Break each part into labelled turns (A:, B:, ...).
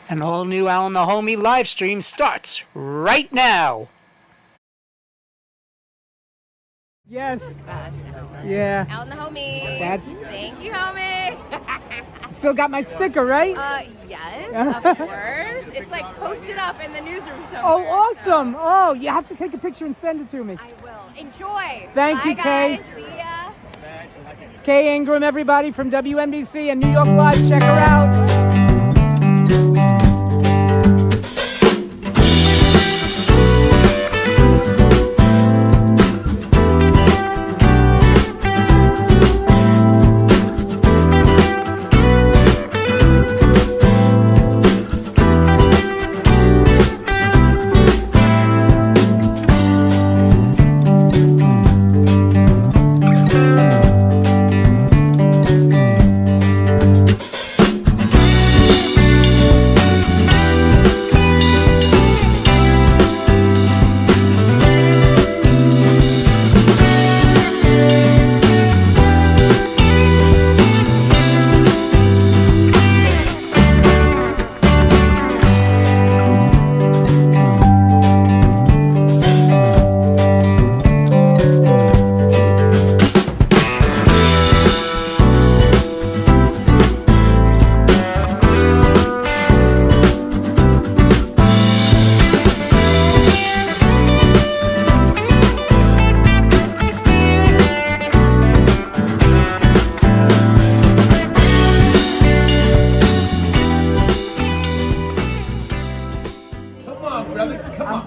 A: An all-new Alan the Homie live stream starts right now. Yes. Yeah.
B: Alan the Homie.
A: That's...
B: Thank you, homie.
A: Still got my sticker, right?
B: Yes, of course. It's like posted up in the newsroom somewhere.
A: Oh, awesome. Oh, you have to take a picture and send it to me.
B: I will. Enjoy.
A: Thank
B: Bye,
A: you, Kay.
B: guys. See ya.
A: Kay Ingram, everybody from WNBC and New York Live. Check her out.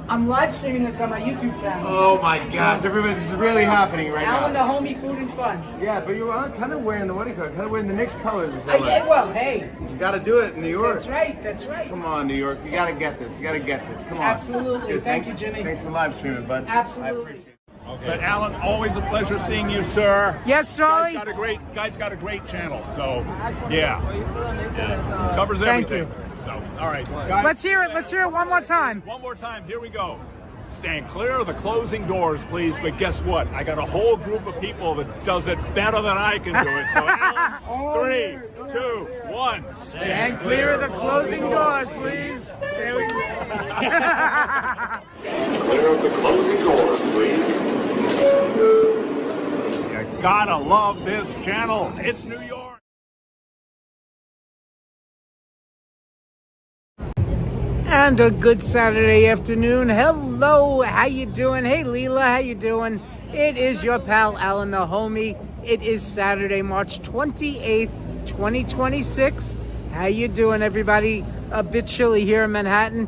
A: I'm live streaming this on my YouTube channel.
C: Oh my gosh, everybody, this is really happening right
A: Alan the
C: now.
A: Homie Food and Fun.
C: Yeah, but you're kind of wearing the what do you call it? Kind of wearing the Knicks colors or
A: Yeah,
C: something.
A: well, hey.
C: You gotta do it in New York.
A: That's right, that's right.
C: Come on, New York. You gotta get this. You gotta get this. Come on.
A: Absolutely.
C: Dude,
A: Thank you, Jimmy.
C: Thanks for live streaming, bud.
A: Absolutely.
C: I appreciate it.
D: Okay. But Alan, always a pleasure seeing you, sir.
A: Yes, Charlie.
D: Guy's got a great channel, so yeah. Covers
A: Thank
D: everything.
A: you.
D: So, all right, guys.
A: Let's hear it. Let's hear it one more time.
D: One more time. Here we go. Stand clear of the closing doors, please. But guess what? I got a whole group of people that does it better than I can do it. So, Alan, 3, 2, 1.
A: Stand clear of the closing doors, please. There we go.
E: Stand clear of the closing doors, please.
D: You gotta love this channel. It's New York.
A: And a good Saturday afternoon. Hello, how you doing? Hey, Leela, how you doing? It is your pal, Alan the Homie. It is Saturday, March 28th, 2026. How you doing, everybody? A bit chilly here in Manhattan,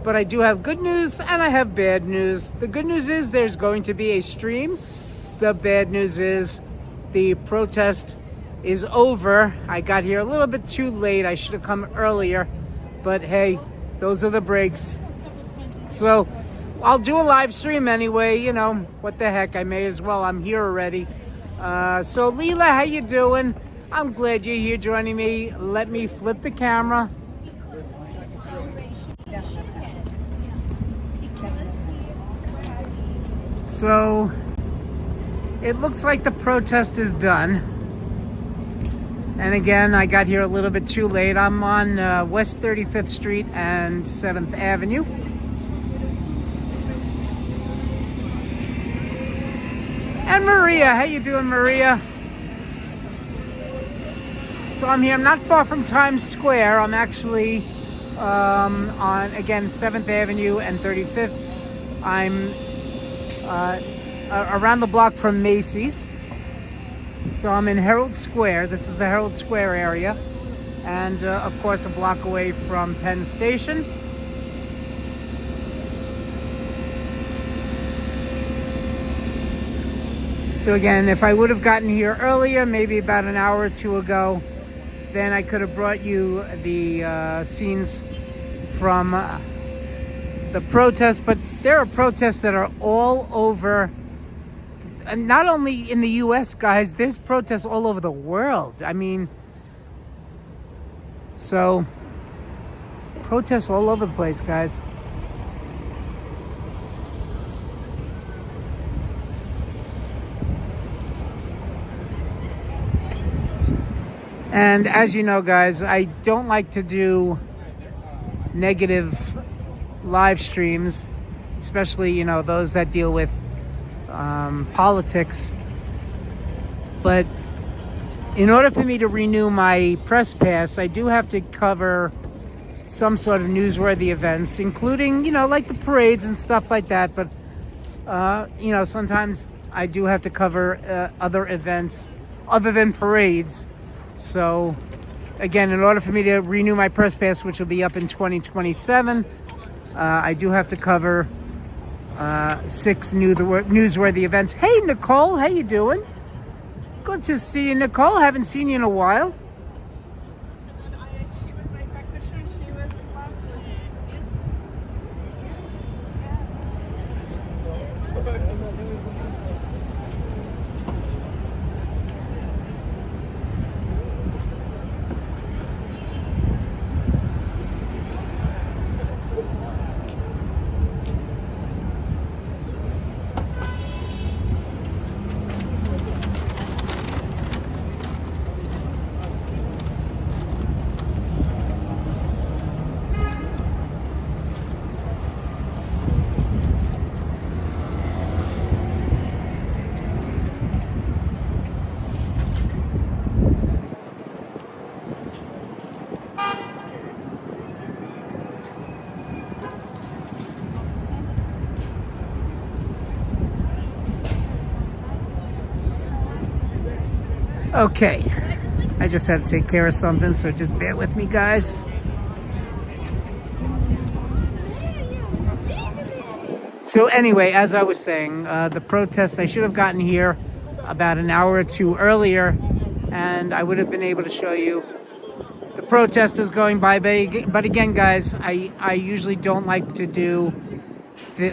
A: but I do have good news and I have bad news. The good news is there's going to be a stream. The bad news is the protest is over. I got here a little bit too late. I should have come earlier, but hey, those are the breaks. So I'll do a live stream anyway. You know, what the heck, I may as well. I'm here already. So Leela, how you doing? I'm glad you're here joining me. Let me flip the camera. So it looks like the protest is done. And again, I got here a little bit too late. I'm on West 35th Street and 7th Avenue. And Maria, how you doing, Maria? So I'm here, I'm not far from Times Square. I'm actually on, again, 7th Avenue and 35th. I'm around the block from Macy's. So I'm in Herald Square. This is the Herald Square area. And of course, a block away from Penn Station. So again, if I would have gotten here earlier, maybe about an hour or two ago, then I could have brought you the scenes from the protests. But there are protests that are all over. And not only in the U.S., guys, there's protests all over the world. I mean, so protests all over the place, guys. And as you know, guys, I don't like to do negative live streams, especially, you know, those that deal with politics. But in order for me to renew my press pass, I do have to cover some sort of newsworthy events, including, you know, like the parades and stuff like that. But, you know, sometimes I do have to cover other events other than parades. So, again, in order for me to renew my press pass, which will be up in 2027, I do have to cover 6 newsworthy events. Hey, Nicole, how you doing? Good to see you, Nicole. Haven't seen you in a while.
B: She was my practitioner. She was lovely.
A: Okay, I just had to take care of something, so just bear with me, guys. So anyway, as I was saying, the protest, I should have gotten here about an hour or two earlier, and I would have been able to show you the protesters going by. But again, guys, I usually don't like to do the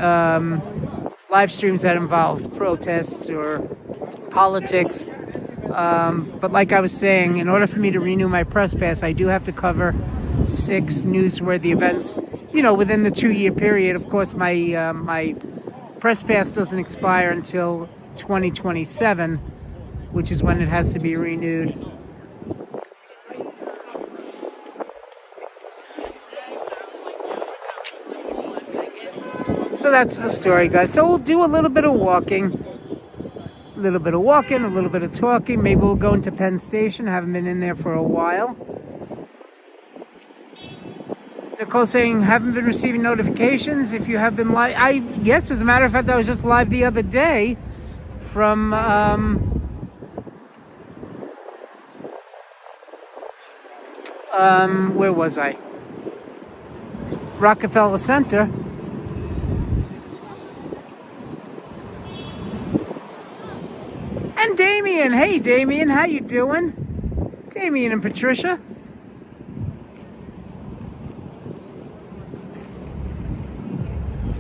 A: live streams that involve protests or politics. But like I was saying, in order for me to renew my press pass, I do have to cover 6 newsworthy events, you know, within the 2-year period. Of course, my my press pass doesn't expire until 2027, which is when it has to be renewed. So that's the story, guys. So we'll do a little bit of walking. A little bit of walking, a little bit of talking. Maybe we'll go into Penn Station. Haven't been in there for a while. Nicole saying, haven't been receiving notifications. If you have been live, yes, as a matter of fact, I was just live the other day from where was I? Rockefeller Center. And Damien, hey Damien, how you doing? Damien and Patricia.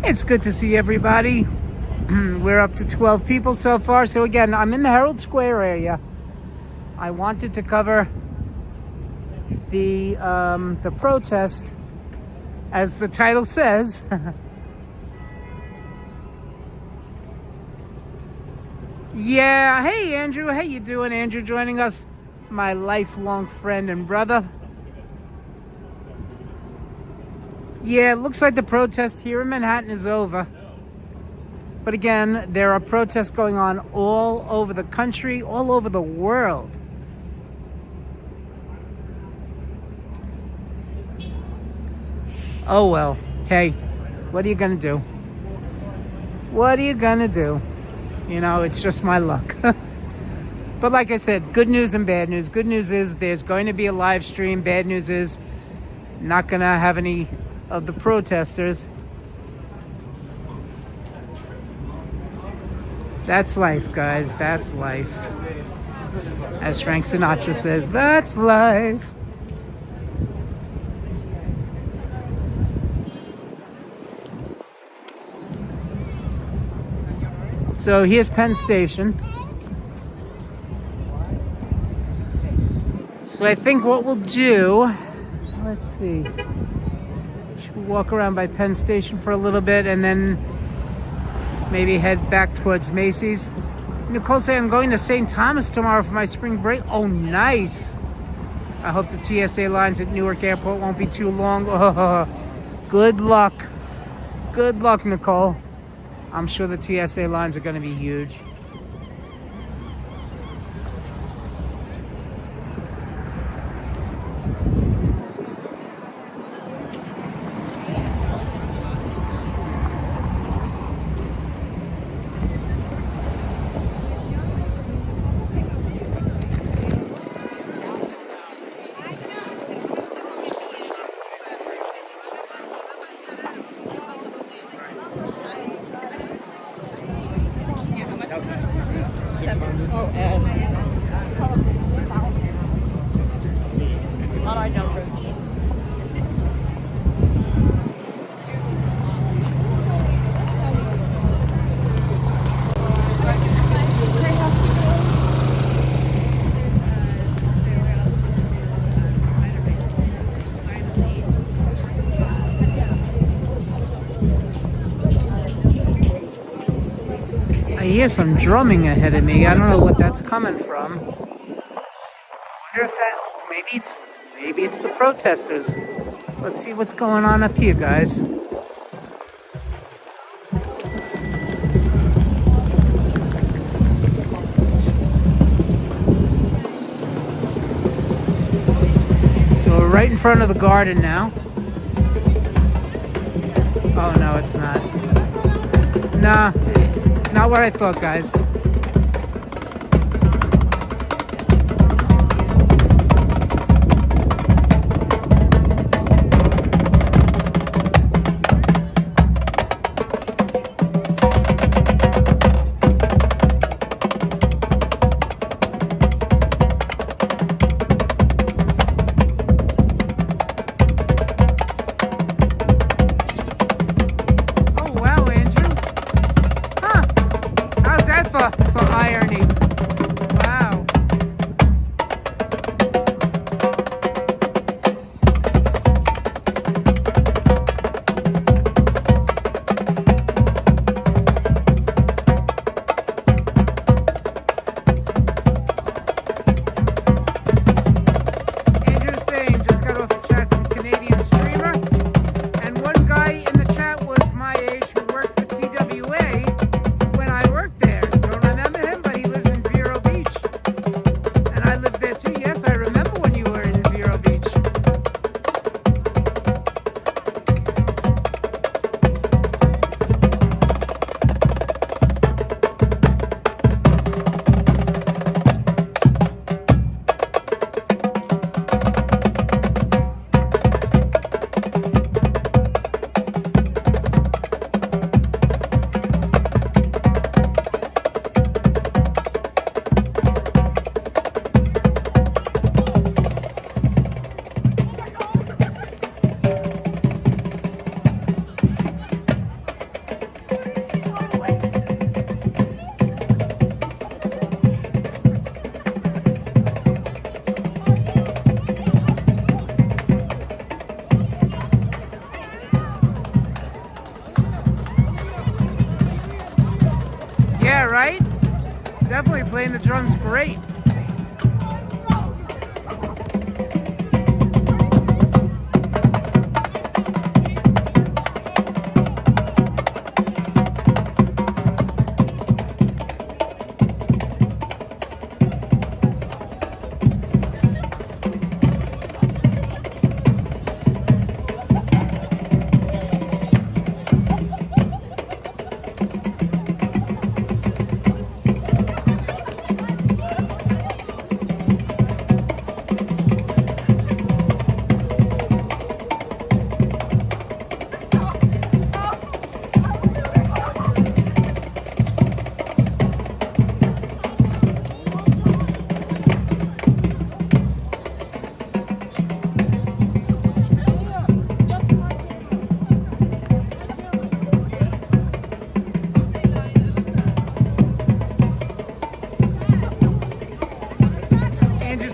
A: It's good to see everybody. We're up to 12 people so far. So again, I'm in the Herald Square area. I wanted to cover the protest, as the title says. Yeah, hey Andrew, how you doing? Andrew joining us, my lifelong friend and brother. Yeah, it looks like the protest here in Manhattan is over. But again, there are protests going on all over the country, all over the world. Oh well, hey, what are you gonna do? What are you gonna do? You know, it's just my luck. But like I said, good news and bad news. Good news is there's going to be a live stream. Bad news is not going to have any of the protesters. That's life, guys. That's life. As Frank Sinatra says, that's life. So here's Penn Station. So I think what we'll do, let's see. Should we walk around by Penn Station for a little bit and then maybe head back towards Macy's. Nicole saying I'm going to St. Thomas tomorrow for my spring break. Oh, nice. I hope the TSA lines at Newark Airport won't be too long. Oh, Good luck. Good luck, Nicole. I'm sure the TSA lines are going to be huge.
B: On our numbers.
A: I hear some drumming ahead of me. I don't know what that's coming from. I wonder if that maybe it's the protesters. Let's see what's going on up here, guys. So we're right in front of the garden now. Oh no, it's not. Nah, not what I thought, guys. For irony. Wow. Andrew saying just got off the chat from Canadian streamer, and one guy in the chat was my age who worked for TWA when I worked there. I lived there too. Yes, I remember when you were in Vero Beach. Yeah, right? Definitely playing the drums great.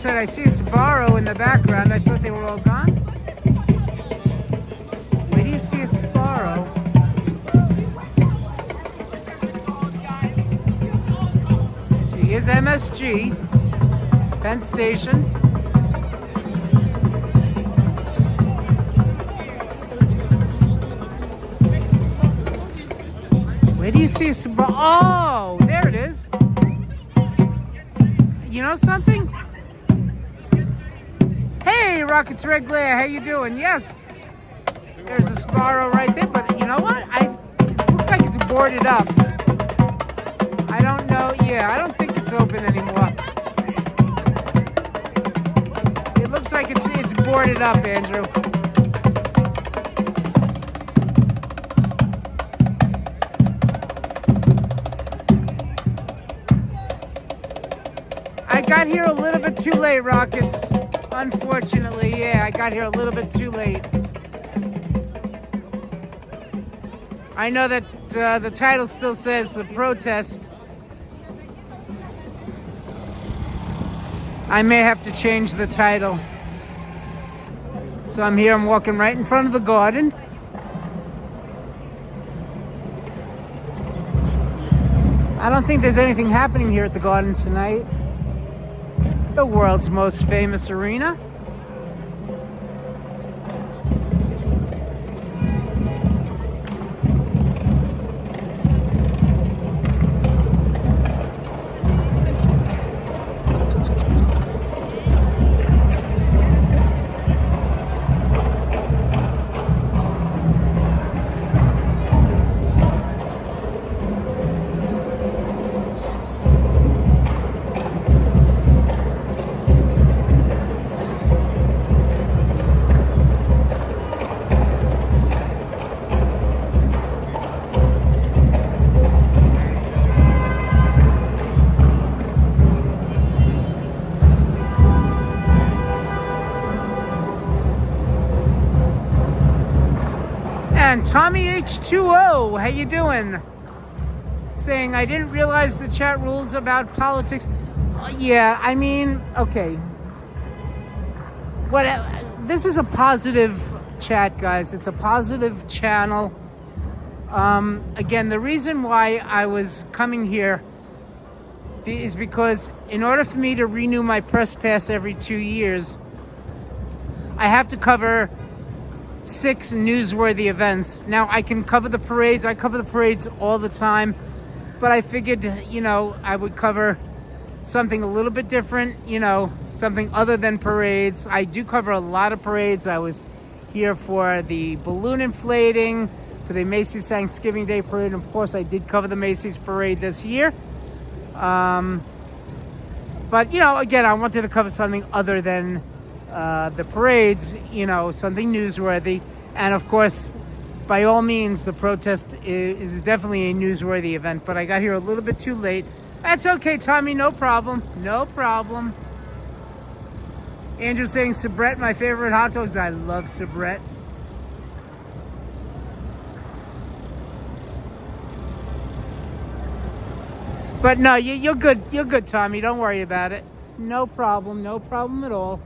A: Said I see a Sbarro in the background. I thought they were all gone. Where do you see a Sbarro? See, here's MSG, Penn Station. do you see a Subaru? Oh, there it is. You know something? Hey, Rockets Red Glare, how you doing? Yes. There's a Subaru right there, but you know what? It looks like it's boarded up. I don't know. Yeah, I don't think it's open anymore. It looks like it's boarded up, Andrew. I got here a little bit too late, Rockets. Unfortunately, yeah, I got here a little bit too late. I know that the title still says the protest. I may have to change the title. So I'm here, I'm walking right in front of the garden. I don't think there's anything happening here at the garden tonight. The world's most famous arena. And Tommy H2O, how you doing? Saying, I didn't realize the chat rules about politics. Yeah, I mean, okay. This is a positive chat, guys. It's a positive channel. Again, the reason why I was coming here is because in order for me to renew my press pass every 2 years, I have to cover 6 newsworthy events. Now, I can cover the parades. I cover the parades all the time. But I figured, I would cover something a little bit different, something other than parades. I do cover a lot of parades. I was here for the balloon inflating, for the Macy's Thanksgiving Day Parade. And of course, I did cover the Macy's Parade this year. But, again, I wanted to cover something other than the parades, something newsworthy. And of course, by all means, the protest is definitely a newsworthy event, but I got here a little bit too late. That's okay, Tommy, no problem. No problem. Andrew saying Sabrette, my favorite hot dogs. I love Sabrette. But no, you're good. You're good, Tommy. Don't worry about it. No problem. No problem at all.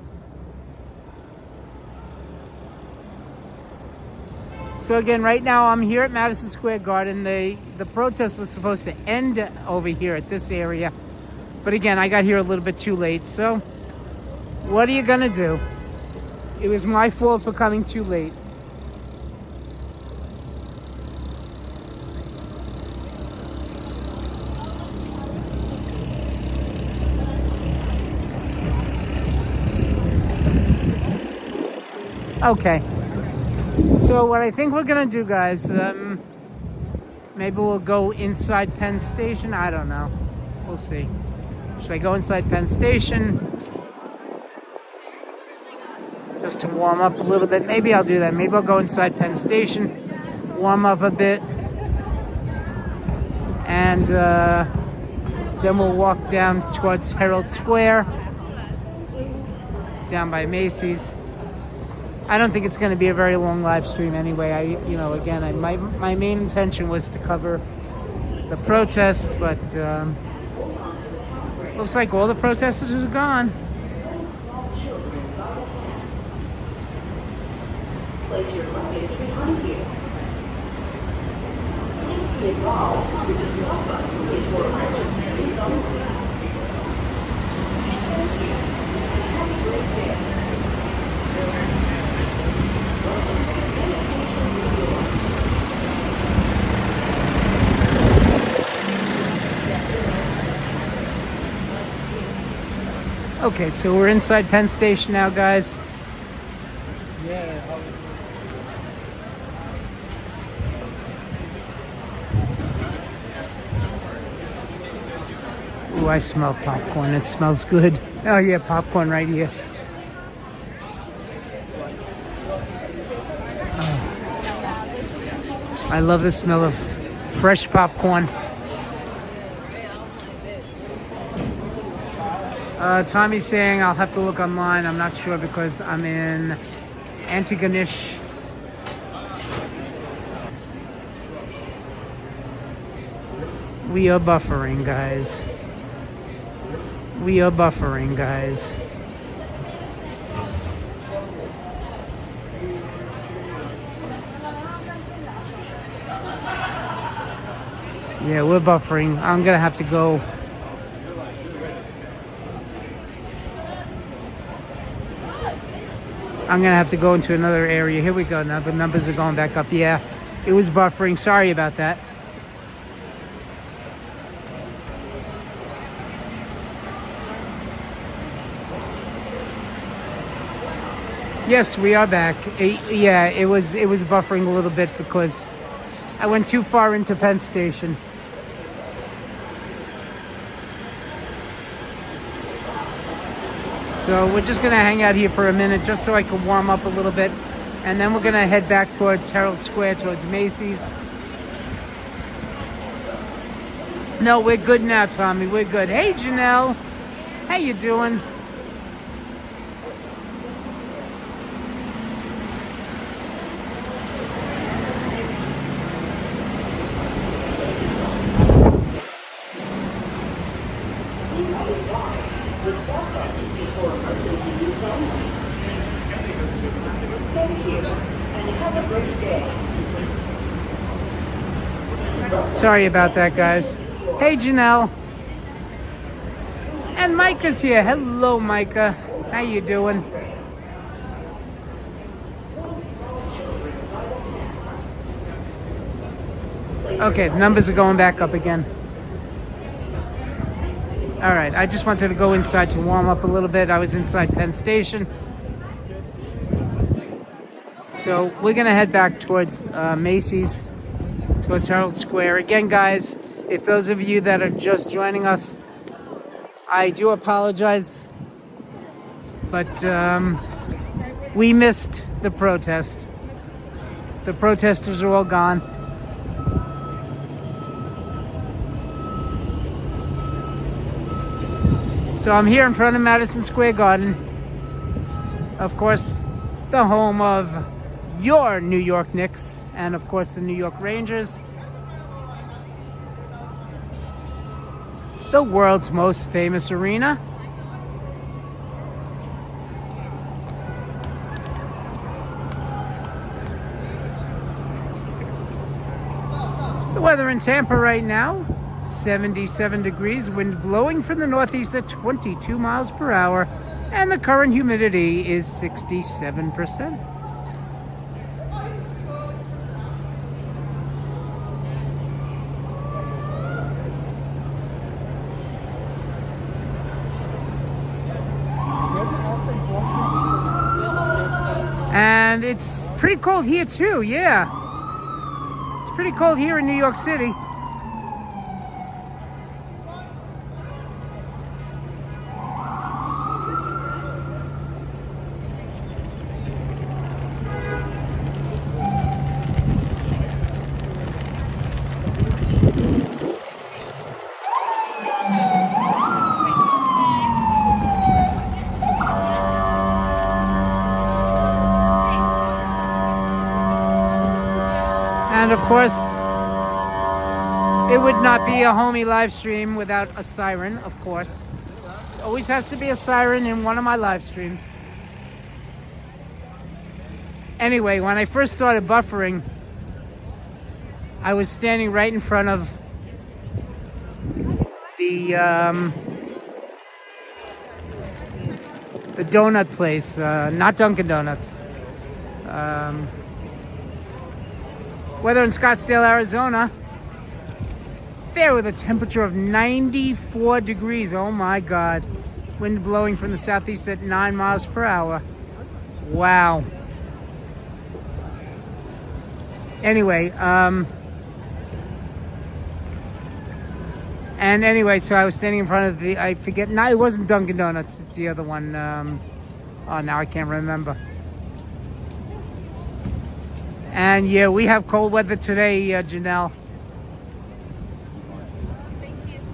A: So again, right now I'm here at Madison Square Garden. The protest was supposed to end over here at this area. But again, I got here a little bit too late. So what are you going to do? It was my fault for coming too late. Okay. So what I think we're gonna do, guys, maybe we'll go inside Penn Station. I don't know. We'll see. Should I go inside Penn Station? Just to warm up a little bit. Maybe I'll do that. Maybe I'll go inside Penn Station, warm up a bit, and then we'll walk down towards Herald Square, down by Macy's. I don't think it's going to be a very long live stream anyway. My main intention was to cover the protest, but looks like all the protesters are gone.
F: Place your luggage behind you. Please be advised that the stop button is for emergency stop.
A: Okay, so we're inside Penn Station now, guys. Ooh, I smell popcorn. It smells good. Oh yeah, popcorn right here. Oh. I love the smell of fresh popcorn. Tommy's saying I'll have to look online. I'm not sure because I'm in Antigonish. We are buffering, guys. We are buffering, guys. Yeah, we're buffering. I'm gonna have to go. I'm gonna have to go into another area. Here we go. Now the numbers are going back up. Yeah, it was buffering. Sorry about that. Yes, we are back. Yeah, it was buffering a little bit because I went too far into Penn Station. So we're just gonna hang out here for a minute just so I can warm up a little bit, and then we're gonna head back towards Herald Square, towards Macy's. No, we're good now, Tommy. We're good. Hey, Janelle, how you doing? Sorry about that, guys. Hey, Janelle. And Micah's here. Hello, Micah. How you doing? Okay, the numbers are going back up again. All right, I just wanted to go inside to warm up a little bit. I was inside Penn Station. So we're going to head back towards Macy's, towards Herald Square. Again, guys, if those of you that are just joining us, I do apologize, but we missed the protest. The protesters are all gone. So I'm here in front of Madison Square Garden. Of course, the home of your New York Knicks and of course the New York Rangers. The world's most famous arena. The weather in Tampa right now, 77 degrees, wind blowing from the northeast at 22 miles per hour, and the current humidity is 67%. And it's pretty cold here too, yeah. It's pretty cold here in New York City. And of course, it would not be a homie live stream without a siren, of course. Always has to be a siren in one of my live streams. Anyway, when I first started buffering, I was standing right in front of the donut place, not Dunkin' Donuts. Weather in Scottsdale, Arizona. Fair with a temperature of 94 degrees. Oh my God. Wind blowing from the southeast at 9 miles per hour. Wow. Anyway, and anyway, so I was standing in front of the, I forget, no, it wasn't Dunkin' Donuts, it's the other one. Oh, now I can't remember. And yeah, we have cold weather today, Janelle.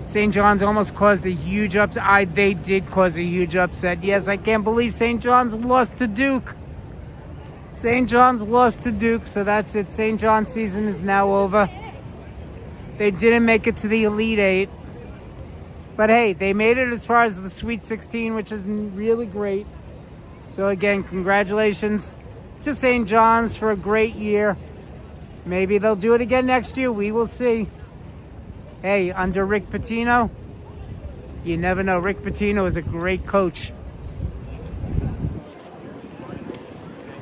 A: St. John's almost caused a huge upset. They did cause a huge upset. Yes, I can't believe St. John's lost to Duke. St. John's lost to Duke, so that's it. St. John's season is now over. They didn't make it to the Elite Eight. But hey, they made it as far as the Sweet 16, which is really great. So again, congratulations to St. John's for a great year. Maybe they'll do it again next year. We will see. Hey, under Rick Pitino, you never know. Rick Pitino is a great coach.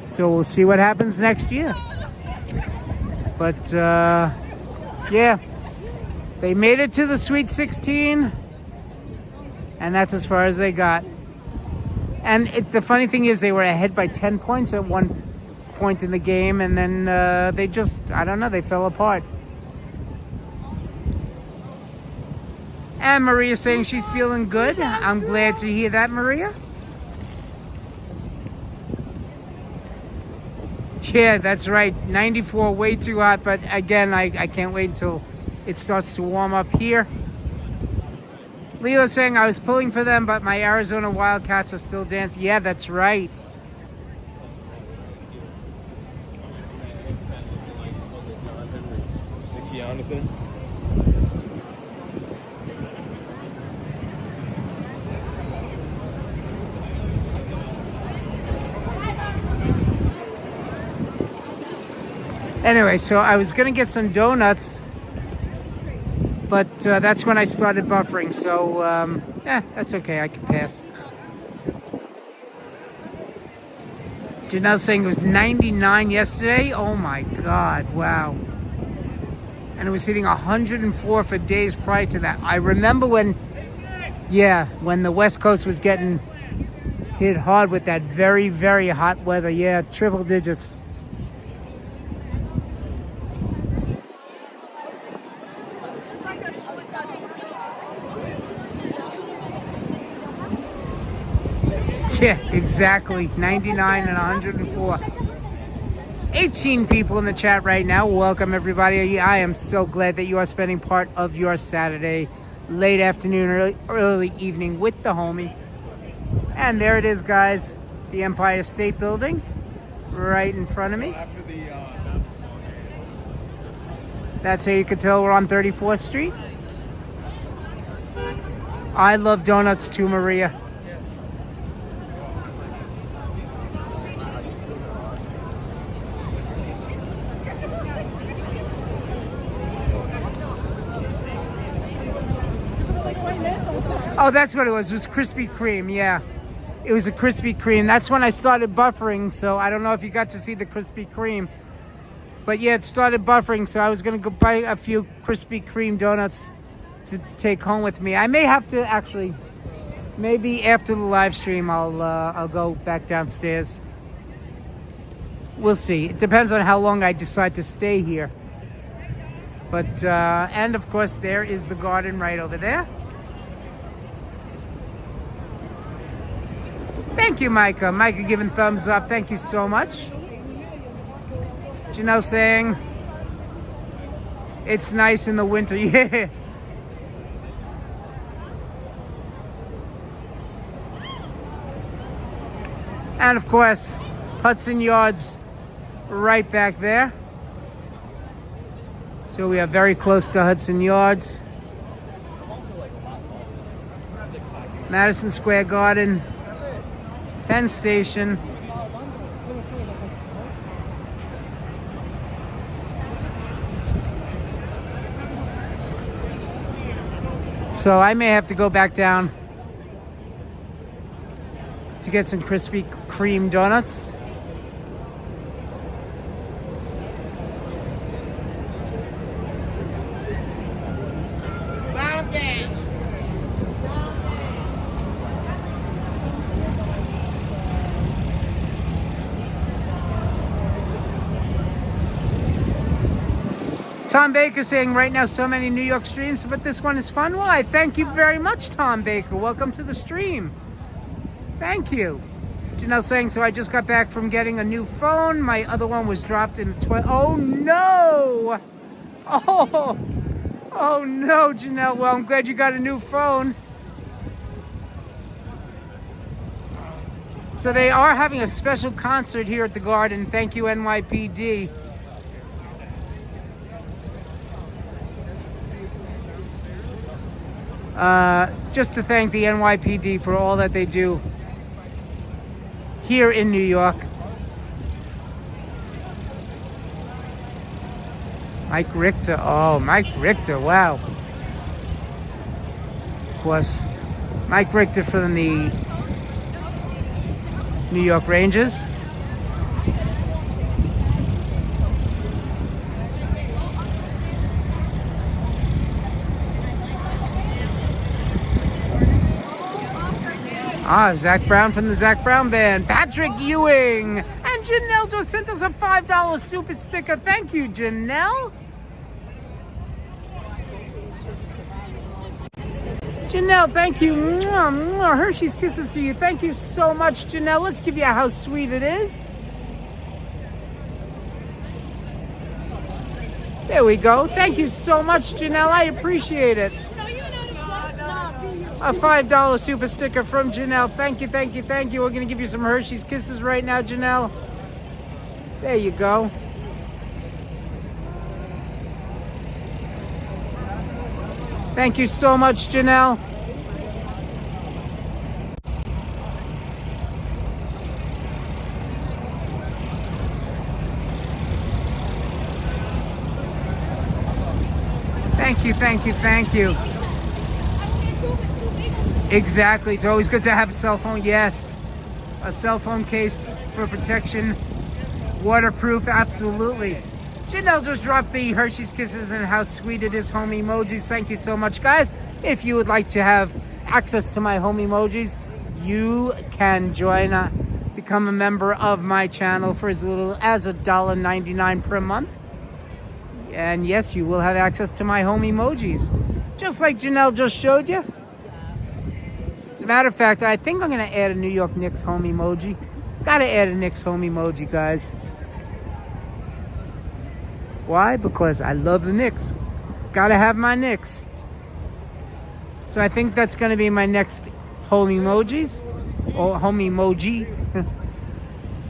A: So we'll see what happens next year. But, yeah. They made it to the Sweet 16. And that's as far as they got. And the funny thing is they were ahead by 10 points at one point in the game. And then they just, I don't know, they fell apart. And Maria's saying she's feeling good. I'm glad to hear that, Maria. Yeah, that's right. 94, way too hot. But again, I can't wait until it starts to warm up here. Leo's saying I was pulling for them, but my Arizona Wildcats are still dancing. Yeah, that's right. Anyway, so I was going to get some donuts, but that's when I started buffering. So, that's okay. I can pass. Janelle saying it was 99 yesterday. Oh, my God. Wow. And it was hitting 104 for days prior to that. I remember when the West Coast was getting hit hard with that very, very hot weather. Yeah, triple digits. Yeah, exactly. 99 and 104. 18 people in the chat right now. Welcome, everybody. I am so glad that you are spending part of your Saturday, late afternoon, early evening with the homie. And there it is, guys. The Empire State Building right in front of me. That's how you can tell we're on 34th Street. I love donuts too, Maria. Oh, that's what it was. It was Krispy Kreme, yeah. It was a Krispy Kreme. That's when I started buffering, so I don't know if you got to see the Krispy Kreme. But yeah, it started buffering, so I was going to go buy a few Krispy Kreme donuts to take home with me. I may have to actually, maybe after the live stream, I'll go back downstairs. We'll see. It depends on how long I decide to stay here. But, and of course, there is the garden right over there. Thank you, Micah. Micah giving thumbs up. Thank you so much. Janelle saying it's nice in the winter. Yeah. And of course, Hudson Yards right back there. So we are very close to Hudson Yards. Madison Square Garden. Penn Station. So I may have to go back down to get some Krispy Kreme donuts. Tom Baker saying right now so many New York streams, but this one is fun. Well, I thank you very much, Tom Baker. Welcome to the stream. Thank you. Janelle saying, so I just got back from getting a new phone. My other one was dropped in the toilet. Oh, no. Oh, no, Janelle. Well, I'm glad you got a new phone. So they are having a special concert here at the Garden. Thank you, NYPD. Just to thank the NYPD for all that they do here in New York. Mike Richter. Oh, Mike Richter. Wow. Of course, Mike Richter from the New York Rangers. Zach Brown from the Zach Brown Band. Patrick Ewing. And Janelle just sent us a $5 super sticker. Thank you, Janelle. Janelle, thank you. Mwah, mwah. Hershey's kisses to you. Thank you so much, Janelle. Let's give you how sweet it is. There we go. Thank you so much, Janelle. I appreciate it. A $5 super sticker from Janelle. Thank you, thank you, thank you. We're going to give you some Hershey's kisses right now, Janelle. There you go. Thank you so much, Janelle. Thank you, thank you, thank you. Exactly. It's always good to have a cell phone. Yes. A cell phone case for protection. Waterproof. Absolutely. Janelle just dropped the Hershey's Kisses and how sweet it is home emojis. Thank you so much, guys. If you would like to have access to my home emojis, you can join, become a member of my channel for as little as $1.99 per month. And yes, you will have access to my home emojis. Just like Janelle just showed you. As a matter of fact, I think I'm going to add a New York Knicks home emoji. Gotta add a Knicks home emoji, guys. Why? Because I love the Knicks. Gotta have my Knicks. So I think that's going to be my next home emojis. Or home emoji.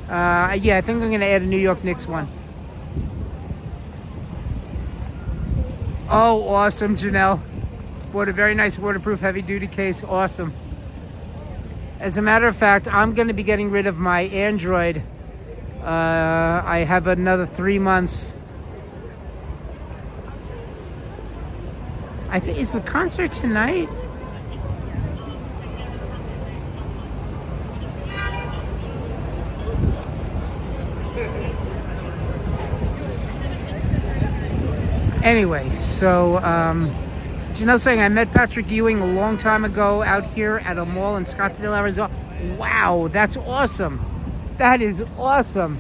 A: Yeah, I think I'm going to add a New York Knicks one. Oh, awesome, Janelle. Bought a very nice waterproof heavy-duty case. Awesome. As a matter of fact, I'm going to be getting rid of my Android. I have another 3 months. I think, is the concert tonight? Anyway, so Janelle saying I met Patrick Ewing a long time ago out here at a mall in Scottsdale, Arizona. Wow, that's awesome. That is awesome.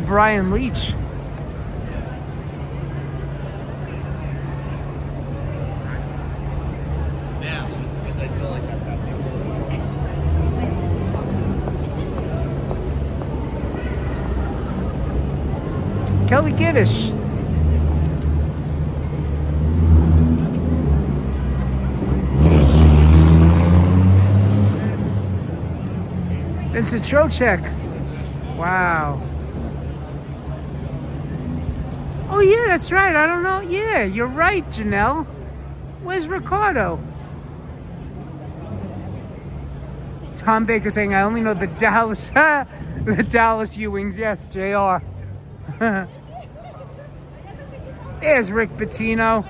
A: Brian Leach. Kelly Giddish. Vincent Trocek. Wow. Oh, yeah, that's right. I don't know. Yeah, you're right, Janelle. Where's Ricardo? Tom Baker saying, I only know the Dallas, the Dallas Ewings. Yes, JR. There's Rick Pitino.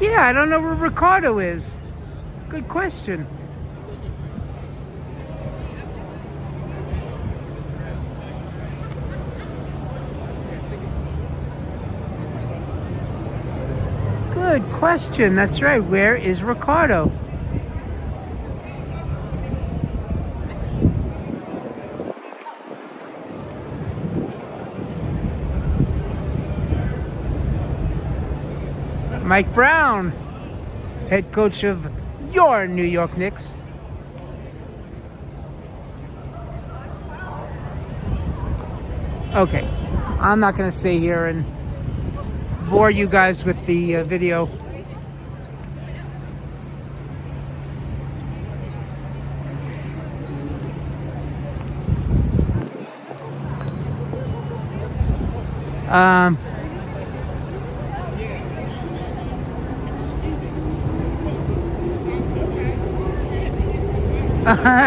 A: Yeah, I don't know where Ricardo is. Good question. Good question. That's right. Where is Ricardo? Mike Brown, head coach of your New York Knicks. Okay, I'm not going to stay here and bore you guys with the video.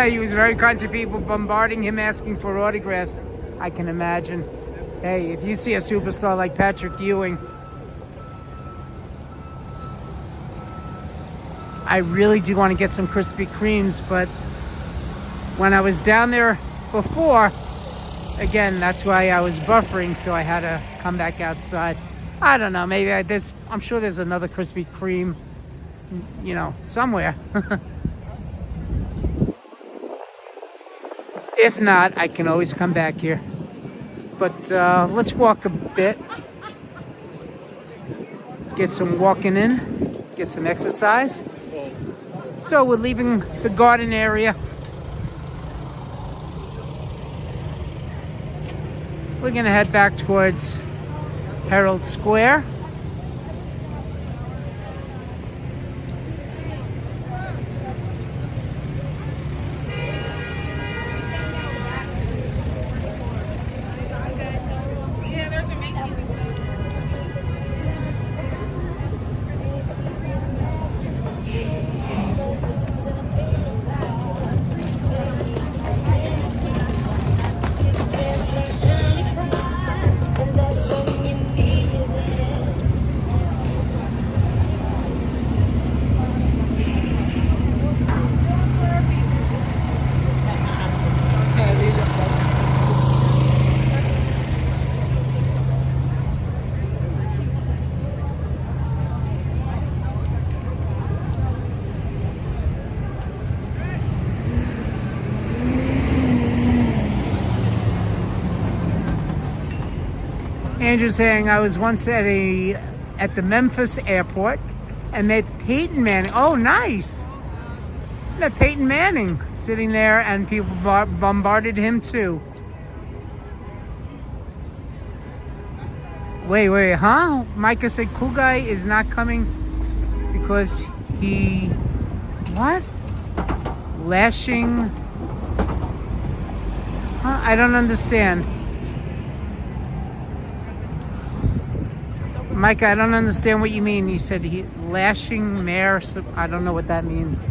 A: He was very kind to people bombarding him, asking for autographs. I can imagine. Hey, if you see a superstar like Patrick Ewing, I really do want to get some Krispy Kremes, but when I was down there before, again, that's why I was buffering, so I had to come back outside. I don't know, maybe I'm sure there's another Krispy Kreme, you know, somewhere. If not, I can always come back here. But let's walk a bit. Get some walking in. Get some exercise. So we're leaving the garden area. We're going to head back towards Herald Square. Andrew's saying, I was once at the Memphis airport and met Peyton Manning. Oh, nice. Met Peyton Manning sitting there, and people bombarded him too. Wait, huh? Micah said Cool Guy is not coming because he, what? Lashing? Huh? I don't understand. Micah, I don't understand what you mean. You said he lashing mayor. So I don't know what that means.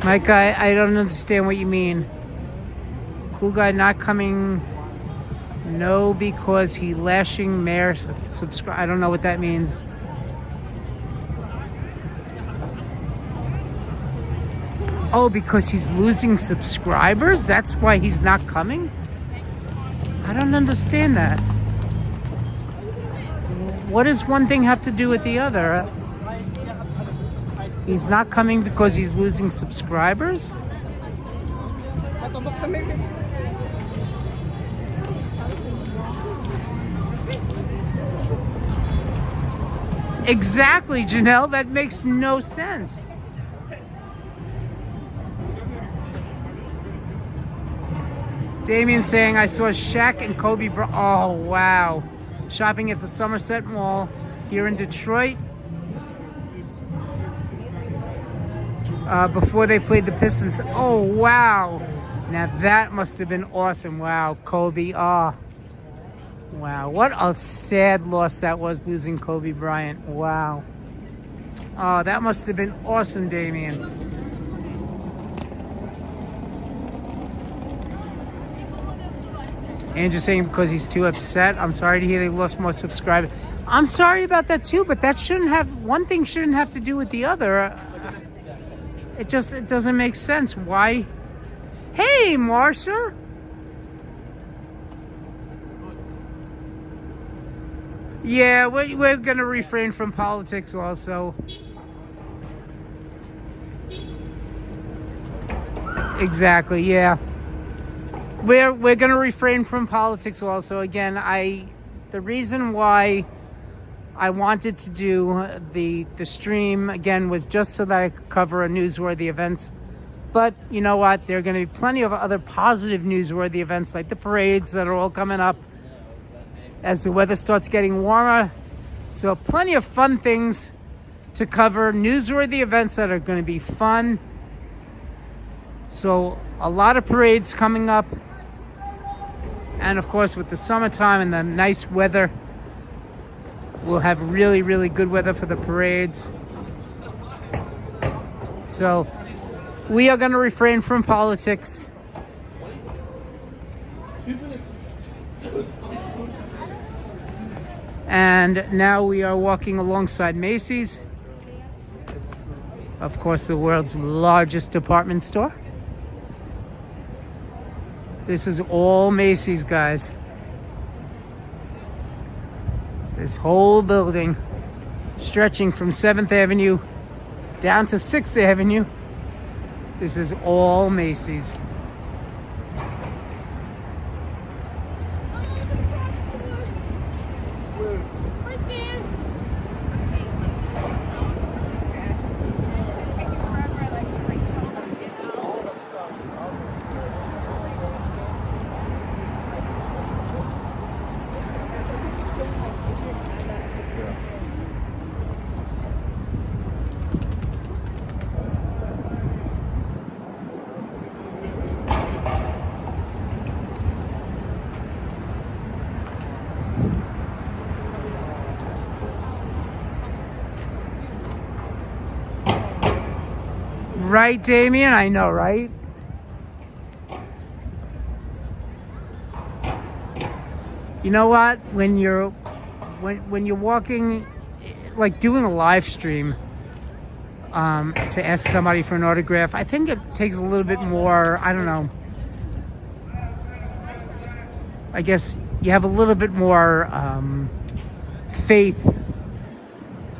A: Mike, I don't understand what you mean. Cool Guy not coming? No, because he lashing mayor subscribe. I don't know what that means. Oh, because he's losing subscribers? That's why he's not coming? I don't understand that. What does one thing have to do with the other? He's not coming because he's losing subscribers? Exactly, Janelle. That makes no sense. Damien saying, I saw Shaq and Kobe Bryant. Oh, wow. Shopping at the Somerset Mall here in Detroit. Before they played the Pistons. Oh, wow. Now that must have been awesome. Wow, Kobe. Oh, wow. What a sad loss that was, losing Kobe Bryant. Wow. Oh, that must have been awesome, Damien. Andrew saying because he's too upset. I'm sorry to hear they lost more subscribers. I'm sorry about that too, but that shouldn't have, one thing shouldn't have to do with the other. It doesn't make sense. Why? Hey, Marsha. Yeah, we're going to refrain from politics also. Exactly, yeah. We're going to refrain from politics also. Again, the reason why I wanted to do the stream again was just so that I could cover a newsworthy events. But you know what? There are going to be plenty of other positive newsworthy events like the parades that are all coming up as the weather starts getting warmer. So plenty of fun things to cover, newsworthy events that are going to be fun. So a lot of parades coming up. And of course, with the summertime and the nice weather, we'll have really, really good weather for the parades. So we are going to refrain from politics. And now we are walking alongside Macy's. Of course, the world's largest department store. This is all Macy's, guys. This whole building stretching from 7th Avenue down to 6th Avenue. This is all Macy's.
B: Right there.
A: 'Right, Damien? I know, right? You know what? When you're walking, like doing a live stream, to ask somebody for an autograph, I think it takes a little bit more, I don't know. I guess you have a little bit more faith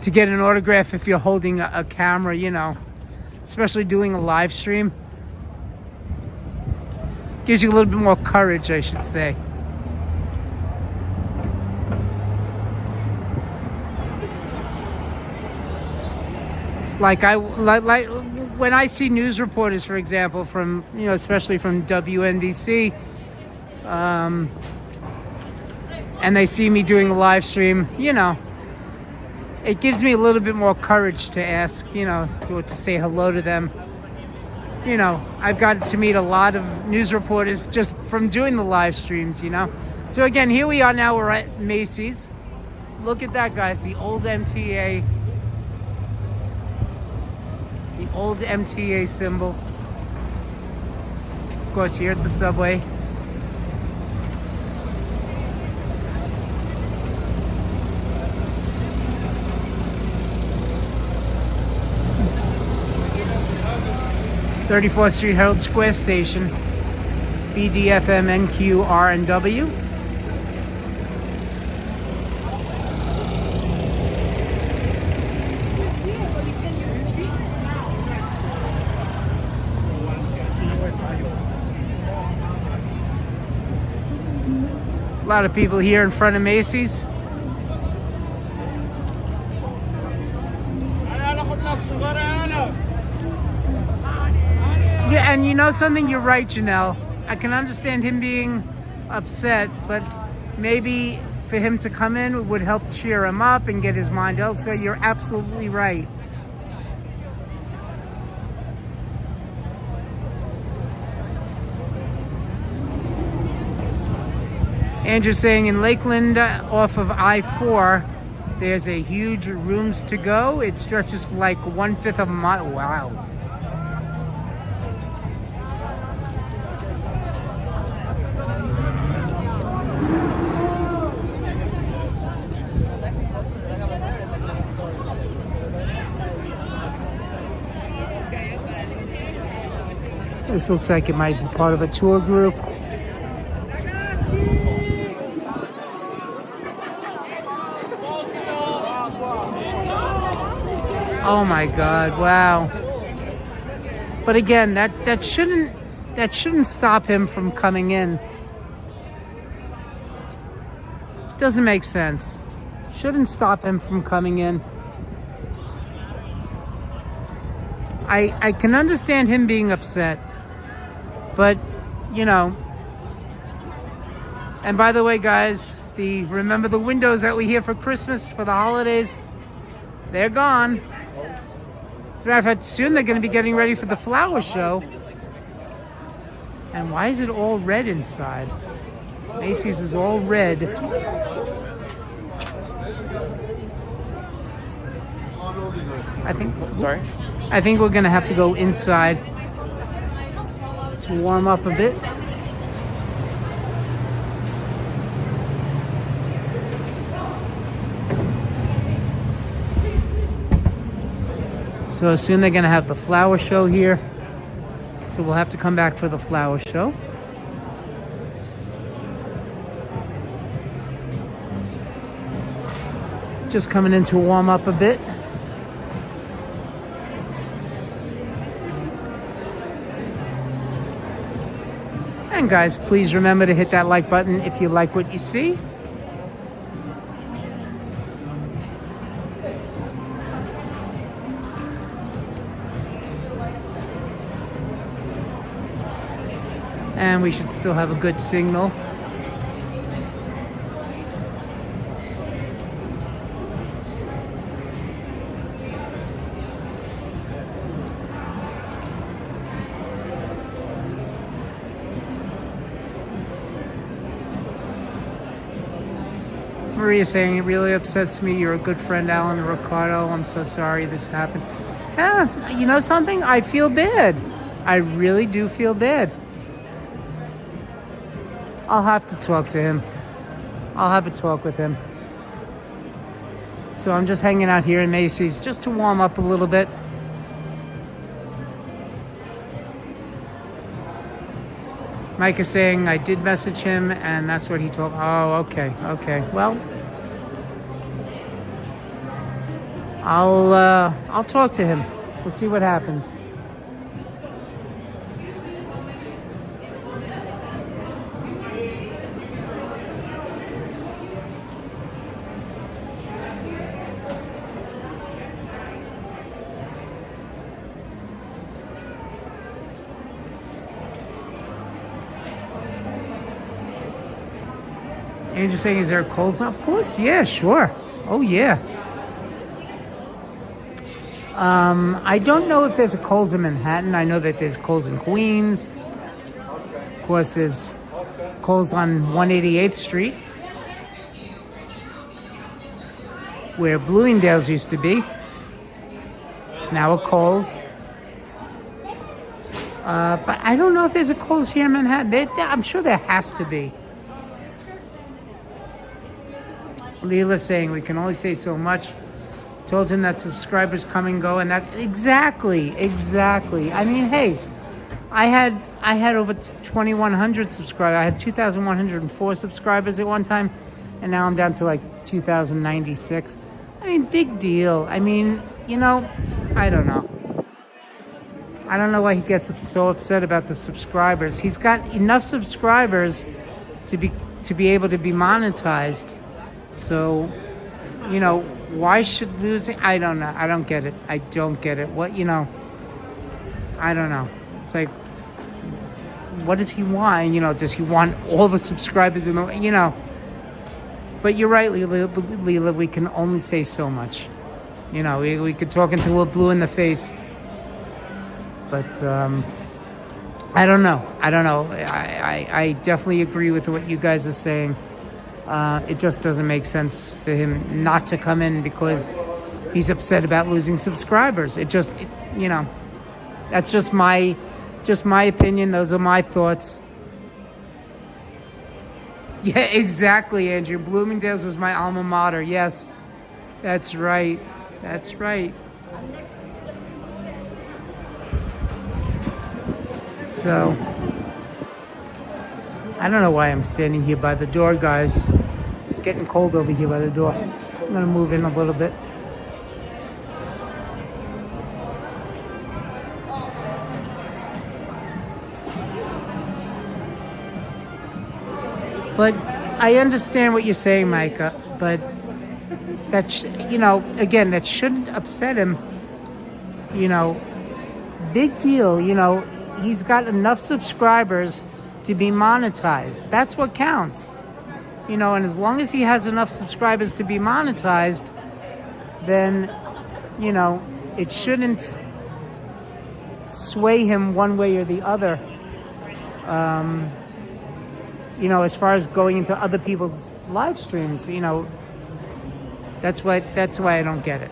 A: to get an autograph if you're holding a camera, you know. Especially doing a live stream. Gives you a little bit more courage, I should say. Like when I see news reporters, for example, from, you know, especially from WNBC, and they see me doing a live stream, you know, it gives me a little bit more courage to ask, you know, to say hello to them. You know, I've gotten to meet a lot of news reporters just from doing the live streams, you know. So again, here we are now, we're at Macy's. Look at that, guys, the old MTA. The old MTA symbol. Of course, here at the subway. (34th Street Herald Square Station), BDFMNQRNW. A lot of people here in front of Macy's. Yeah, and you know something? You're right, Janelle. I can understand him being upset, but maybe for him to come in would help cheer him up and get his mind elsewhere. You're absolutely right. Andrew's saying in Lakeland, off of I-4, there's a huge rooms to go. It stretches for like 1/5 of a mile. Wow. This looks like it might be part of a tour group. Oh my God! Wow. But again, that shouldn't stop him from coming in. It doesn't make sense. Shouldn't stop him from coming in. I can understand him being upset, but you know. And by the way, guys, remember the windows that we hear for Christmas for the holidays? They're gone. As a matter of fact, soon they're going to be getting ready for the flower show. And why is it all red inside? Macy's is all red. I think we're going to have to go inside to warm up a bit. So soon they're going to have the flower show here. So we'll have to come back for the flower show. Just coming in to warm up a bit. And guys, please remember to hit that like button if you like what you see. And we should still have a good signal. Maria saying, it really upsets me. You're a good friend, Alan and Ricardo. I'm so sorry this happened. Yeah, you know something? I feel bad. I really do feel bad. I'll have to talk to him. I'll have a talk with him. So I'm just hanging out here in Macy's just to warm up a little bit. Mike is saying I did message him and that's what he told. Oh, okay. Well, I'll talk to him. We'll see what happens. Angel saying, is there a Kohl's? Of course, yeah, sure. Oh, yeah. I don't know if there's a Kohl's in Manhattan. I know that there's Kohl's in Queens. Of course, there's Kohl's on 188th Street, where Bloomingdale's used to be. It's now a Kohl's. But I don't know if there's a Kohl's here in Manhattan. I'm sure there has to be. Leela saying we can only say so much. Told him that subscribers come and go, and that exactly. I mean, hey, I had over 2,100 subscribers. I had 2,104 subscribers at one time, and now I'm down to like 2,096. I mean, big deal. I mean, you know, I don't know. I don't know why he gets so upset about the subscribers. He's got enough subscribers to to be able to be monetized. So, you know, why should losing? I don't know. I don't get it. I don't get it. What, you know, I don't know. It's like, what does he want? You know, does he want all the subscribers in the, you know? But you're right, Leela, we can only say so much. You know, we could talk until we're blue in the face. But I don't know. I definitely agree with what you guys are saying. It just doesn't make sense for him not to come in because he's upset about losing subscribers. You know, that's just my opinion. Those are my thoughts. Yeah, exactly, Andrew. Bloomingdale's was my alma mater. Yes, that's right. That's right. So, I don't know why I'm standing here by the door, guys. It's getting cold over here by the door. I'm going to move in a little bit. But I understand what you're saying, Micah. But you know, again, that shouldn't upset him. You know, big deal. You know, he's got enough subscribers to be monetized. That's what counts. You know, and as long as he has enough subscribers to be monetized, then, you know, it shouldn't sway him one way or the other. You know, as far as going into other people's live streams, you know, that's why I don't get it.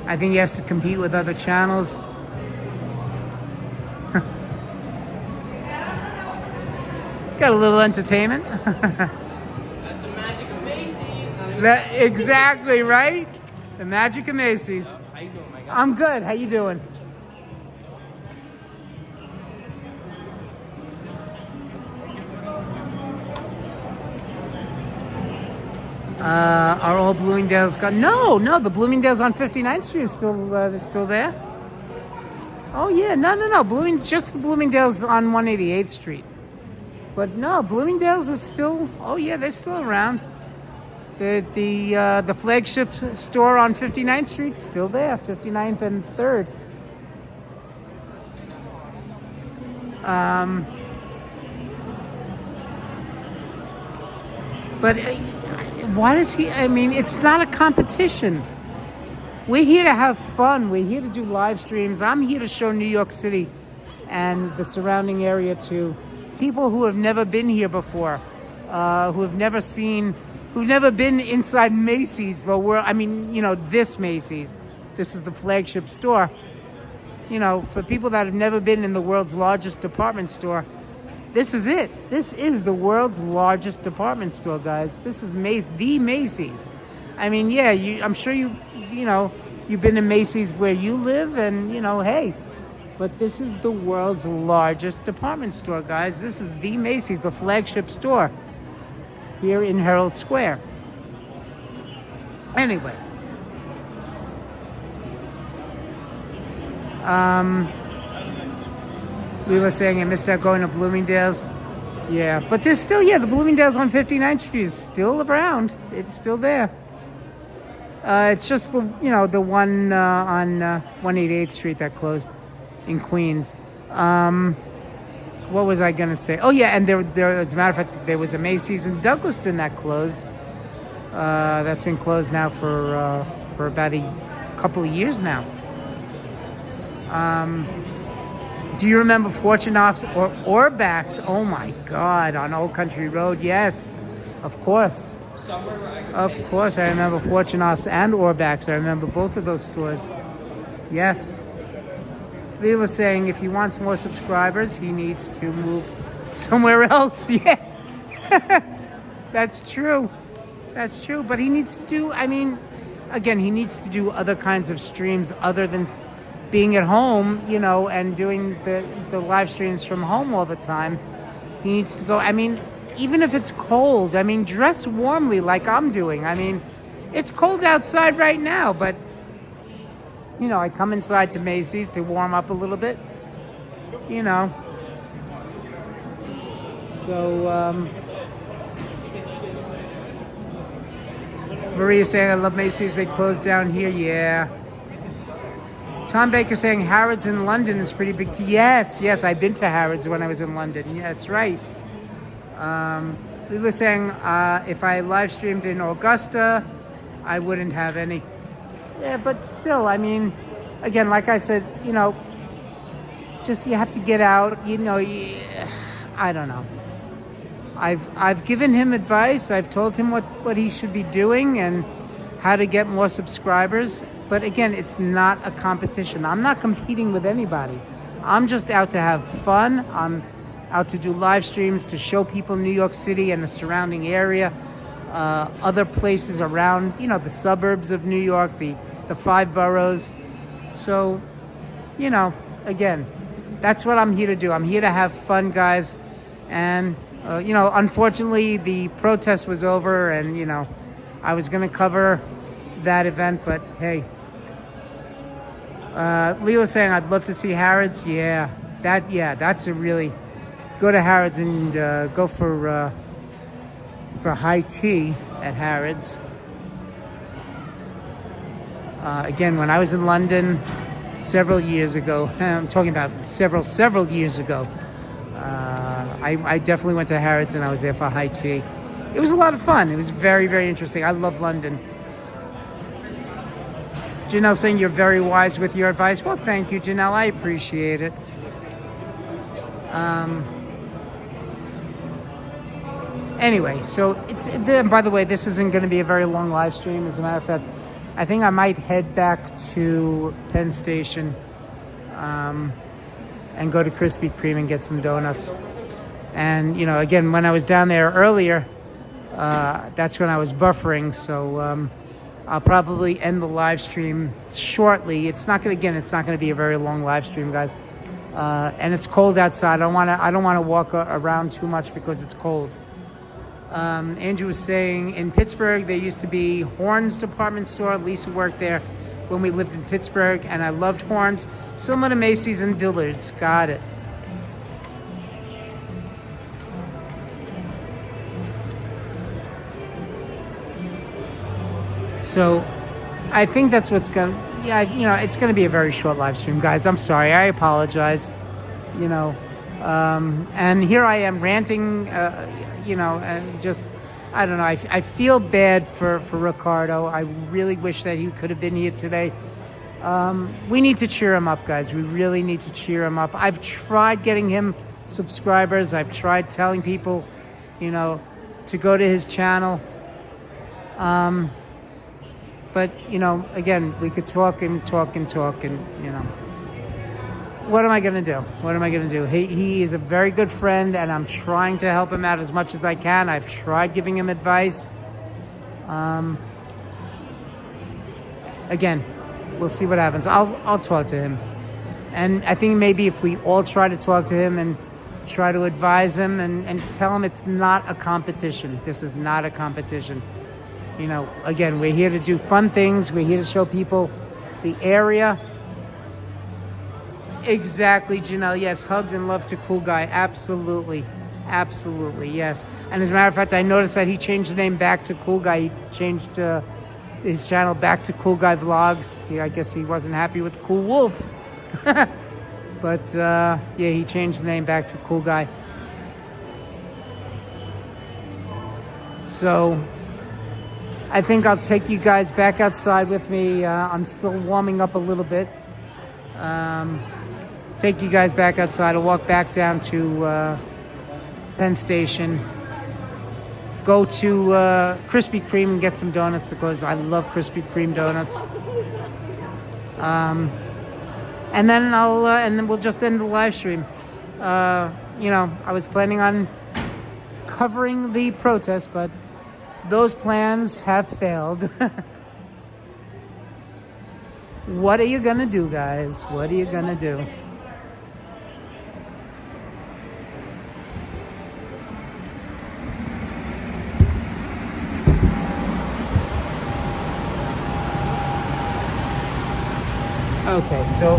A: I think he has to compete with other channels. Got a little entertainment.
G: That's the magic of Macy's.
A: Exactly, right? The magic of Macy's.
G: How you doing, my guy?
A: I'm good. How you doing? Are all Bloomingdale's gone? No, the Bloomingdale's on 59th Street is still there. Oh yeah, no. Just the Bloomingdale's on 188th Street. But no, Bloomingdale's is still. Oh yeah, they're still around. The flagship store on 59th Street still there, 59th and 3rd. But why does he? I mean, it's not a competition. We're here to have fun. We're here to do live streams. I'm here to show New York City and the surrounding area to people who have never been here before, who've never been inside Macy's. This Macy's. This is the flagship store. You know, for people that have never been in the world's largest department store, this is it. This is the world's largest department store, guys. This is the Macy's. I mean, yeah, I'm sure you've been to Macy's where you live, and, you know, hey, but this is the world's largest department store, guys. This is the Macy's, the flagship store here in Herald Square. Anyway. We were saying I missed out going to Bloomingdale's. Yeah, but there's still, the Bloomingdale's on 59th Street is still around. It's still there. It's just the one on 188th Street that closed in Queens. What was I gonna say? Oh yeah, and there as a matter of fact, there was a Macy's in Douglaston that closed. That's been closed now for about a couple of years now. Do you remember Fortune Offs or Orbacks? Oh my God, on Old Country Road. Yes, of course. Of course, I remember Fortune Offs and Orbacks. I remember both of those stores. Yes. Lee was saying if he wants more subscribers, he needs to move somewhere else. Yeah. That's true. That's true. But he needs to do, he needs to do other kinds of streams other than being at home, and doing the live streams from home all the time. He needs to go, even if it's cold, dress warmly like I'm doing. It's cold outside right now, but, I come inside to Macy's to warm up a little bit. you know. So, Maria saying, I love Macy's. They closed down here. Yeah. Tom Baker saying, Harrods in London is pretty big. Yes, I've been to Harrods when I was in London. Yeah, that's right. Lila saying, if I live streamed in Augusta, I wouldn't have any. Yeah, but still, I mean, again, like I said, you know, just you have to get out. You know, I don't know. I've given him advice. I've told him what he should be doing and how to get more subscribers. But again, it's not a competition. I'm not competing with anybody. I'm just out to have fun. I'm out to do live streams to show people New York City and the surrounding area, other places around, you know, the suburbs of New York, the 5 boroughs. So, you know, again, that's what I'm here to do. I'm here to have fun, guys. And, you know, unfortunately, the protest was over and, you know, I was going to cover that event, but hey. Leela saying, I'd love to see Harrods. Yeah, that's a really... Go to Harrods and go for high tea at Harrods. Again, when I was in London several years ago, I'm talking about several years ago, I definitely went to Harrods and I was there for high tea. It was a lot of fun. It was very, very interesting. I love London. Janelle saying you're very wise with your advice. Well, thank you, Janelle. I appreciate it. Anyway, so by the way, this isn't going to be a very long live stream. As a matter of fact, I think I might head back to Penn Station and go to Krispy Kreme and get some donuts. And, you know, again, when I was down there earlier, that's when I was buffering. So I'll probably end the live stream shortly. It's not going to be a very long live stream, guys. And it's cold outside. I don't want to walk around too much because it's cold. Andrew was saying in Pittsburgh there used to be Horns department store. Lisa worked there when we lived in Pittsburgh, and I loved Horns, similar to Macy's and Dillard's. Got it. So I think that's what's going to... Yeah, you know, it's going to be a very short live stream, guys. I'm sorry. I apologize. You know, and here I am ranting, you know, and just, I don't know. I feel bad for Ricardo. I really wish that he could have been here today. We need to cheer him up, guys. We really need to cheer him up. I've tried getting him subscribers. I've tried telling people, you know, to go to his channel. But, you know, again, we could talk and, you know. What am I going to do? What am I going to do? He is a very good friend, and I'm trying to help him out as much as I can. I've tried giving him advice. Again, we'll see what happens. I'll talk to him. And I think maybe if we all try to talk to him and try to advise him and tell him it's not a competition. This is not a competition. You know, again, we're here to do fun things. We're here to show people the area. Exactly, Janelle. Yes, hugs and love to Cool Guy. Absolutely. Absolutely, yes. And as a matter of fact, I noticed that he changed the name back to Cool Guy. He changed his channel back to Cool Guy Vlogs. I guess he wasn't happy with Cool Wolf. But, yeah, he changed the name back to Cool Guy. So, I think I'll take you guys back outside with me. I'm still warming up a little bit. Take you guys back outside. I'll walk back down to Penn Station. Go to Krispy Kreme and get some donuts because I love Krispy Kreme donuts. And then we'll just end the live stream. You know, I was planning on covering the protest, but those plans have failed. What are you gonna do, guys? What are you gonna do? Okay, so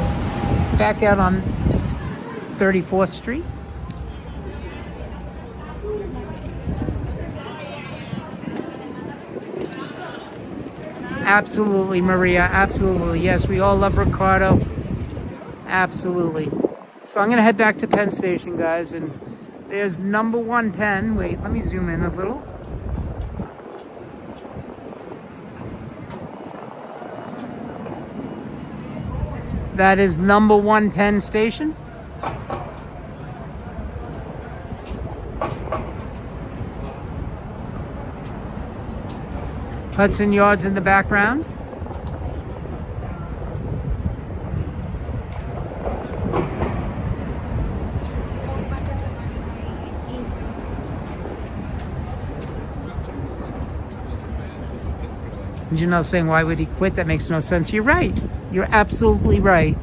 A: back out on 34th Street. Absolutely, Maria. Absolutely. Yes, we all love Ricardo. Absolutely. So I'm going to head back to Penn Station, guys. And there's number 1 Penn. Wait, let me zoom in a little. That is number 1 Penn Station. Hudson Yards in the background. Janelle saying, why would he quit? That makes no sense. You're right. You're absolutely right.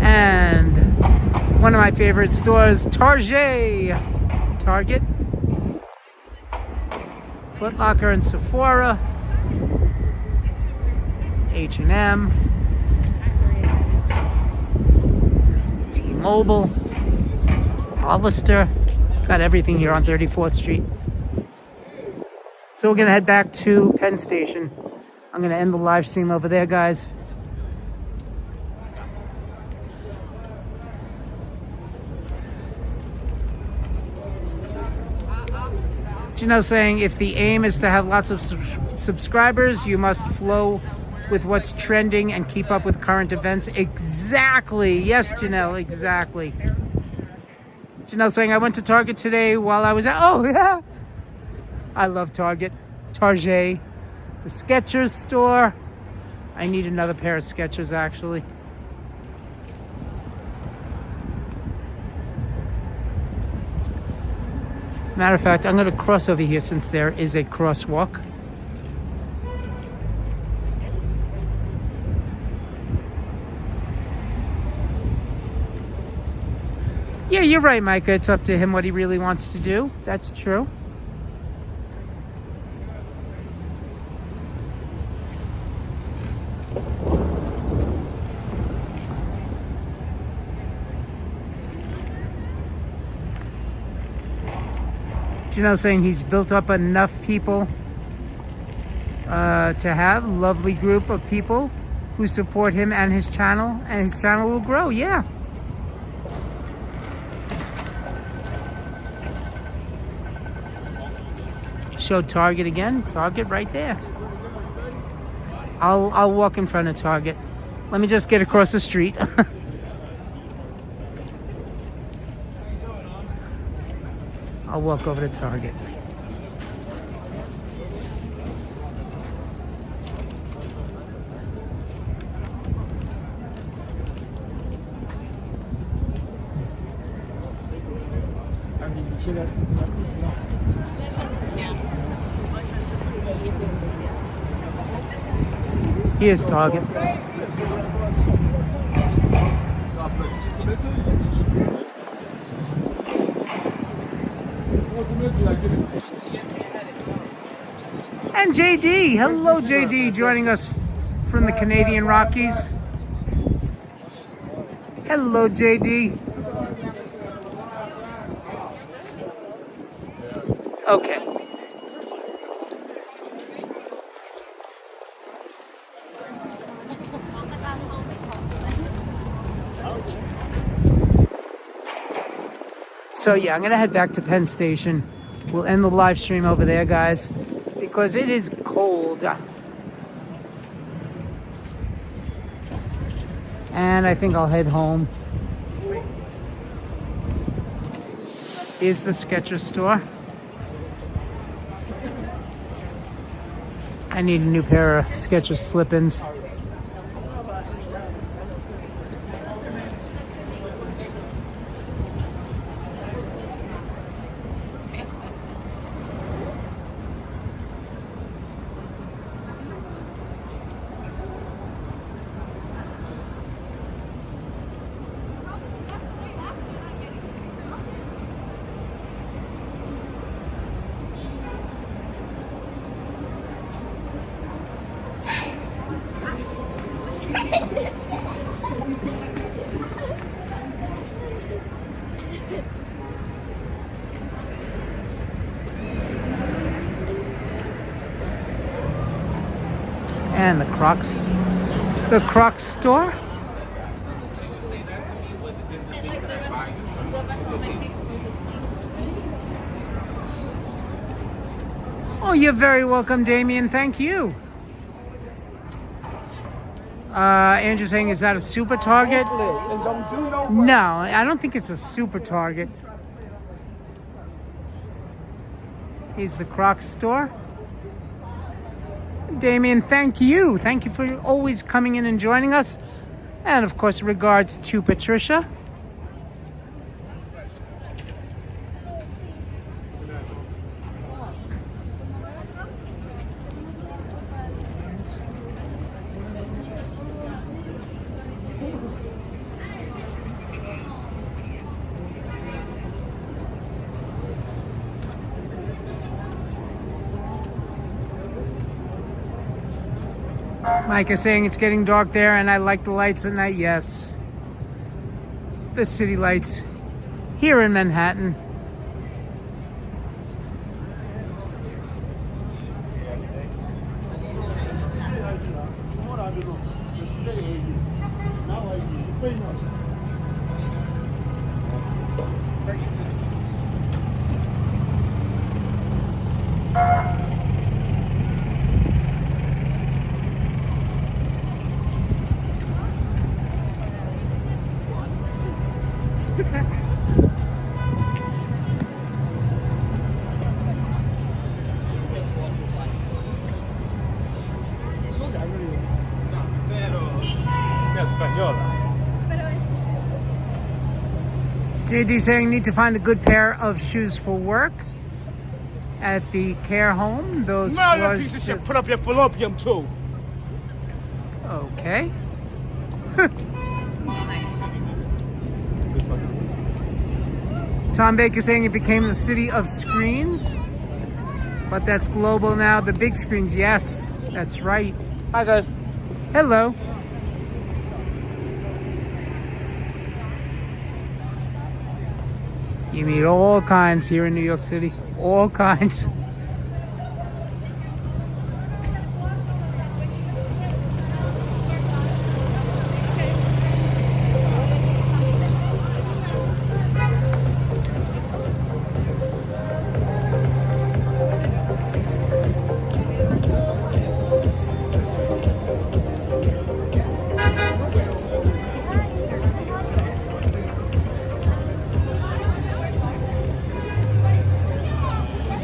A: And one of my favorite stores, Target. Foot Locker and Sephora. H&M. T-Mobile. Hollister. Got everything here on 34th Street. So we're going to head back to Penn Station. I'm going to end the live stream over there, guys. Janelle saying, if the aim is to have lots of subscribers, you must flow with what's trending and keep up with current events. Exactly. Yes, Janelle, exactly. Janelle saying, I went to Target today while I was at... Oh, yeah. I love Target. The Skechers store. I need another pair of Skechers, actually. As a matter of fact, I'm going to cross over here since there is a crosswalk. Yeah, you're right, Micah. It's up to him what he really wants to do. That's true. Janelle saying he's built up enough people to have a lovely group of people who support him and his channel will grow. Yeah. Show Target again. Target right there. I'll walk in front of Target. Let me just get across the street. I'll walk over to Target. Here's Target. And JD, hello JD, joining us from the Canadian Rockies. Hello JD. Okay. So yeah, I'm gonna head back to Penn Station. We'll end the live stream over there, guys, because it is cold. And I think I'll head home. Here's the Skechers store. I need a new pair of Skechers slip-ins. And the Crocs store. Oh, you're very welcome, Damien. Thank you. Andrew saying, is that a super Target?
H: And don't do no
A: No, I don't think it's a super Target. Here's the Crocs store. Damien, thank you. Thank you for always coming in and joining us. And of course, regards to Patricia. Mike is saying it's getting dark there and I like the lights at night. Yes. The city lights here in Manhattan. JD saying need to find a good pair of shoes for work at the care home. Those
H: No, you
A: floors
H: piece of shit.
A: just-
H: Put up your fallopian too.
A: Okay. Tom Baker saying it became the city of screens, but that's global now. The big screens, yes, that's right.
H: Hi guys.
A: Hello. You meet all kinds here in New York City. All kinds.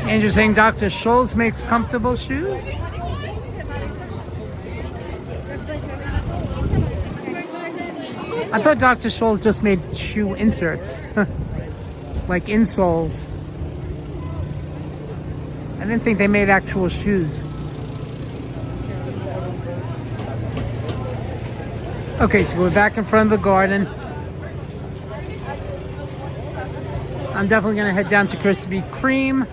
A: Andrew saying Dr. Scholl's makes comfortable shoes. I thought Dr. Scholl's just made shoe inserts, like insoles. I didn't think they made actual shoes. Okay, so we're back in front of the garden. I'm definitely going to head down to Krispy Kreme.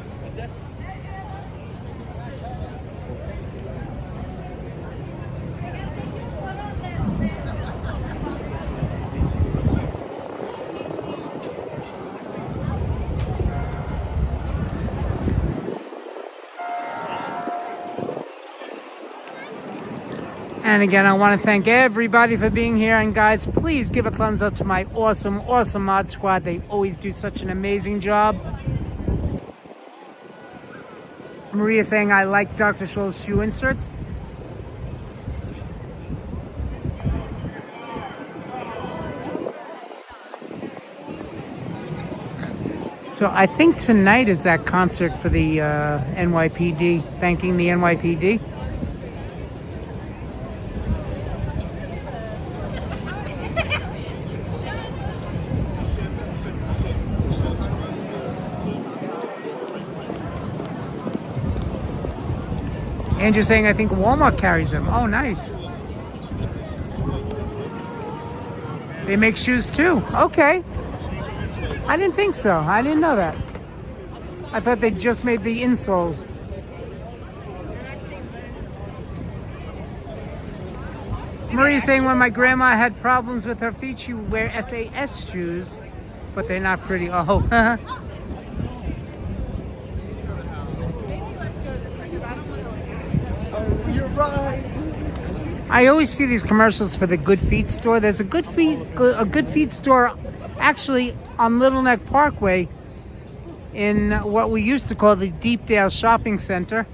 A: And again, I want to thank everybody for being here. And guys, please give a thumbs up to my awesome mod squad. They always do such an amazing job. Maria saying I like Dr. Scholl's shoe inserts. So I think tonight is that concert for the NYPD, thanking the NYPD. Andrew saying, I think Walmart carries them. Oh, nice. They make shoes too. Okay. I didn't think so. I didn't know that. I thought they just made the insoles. Marie's saying when my grandma had problems with her feet, she would wear SAS shoes, but they're not pretty. Oh.
H: You're right.
A: I always see these commercials for the Good Feet store. There's a Good Feet store actually on Little Neck Parkway in what we used to call the Deepdale Shopping Center.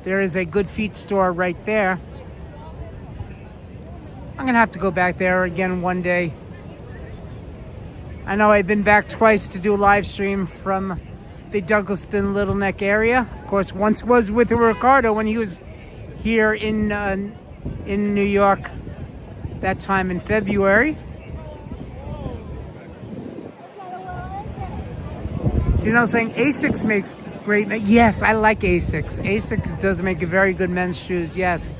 A: There is a Good Feet store right there. I'm gonna have to go back there again one day. I know I've been back twice to do a live stream from the Douglaston Little Neck area. Of course, once was with Ricardo when he was here in New York that time in February. Do you know saying Asics makes great? Yes, I like Asics. Asics does make a very good men's shoes, yes.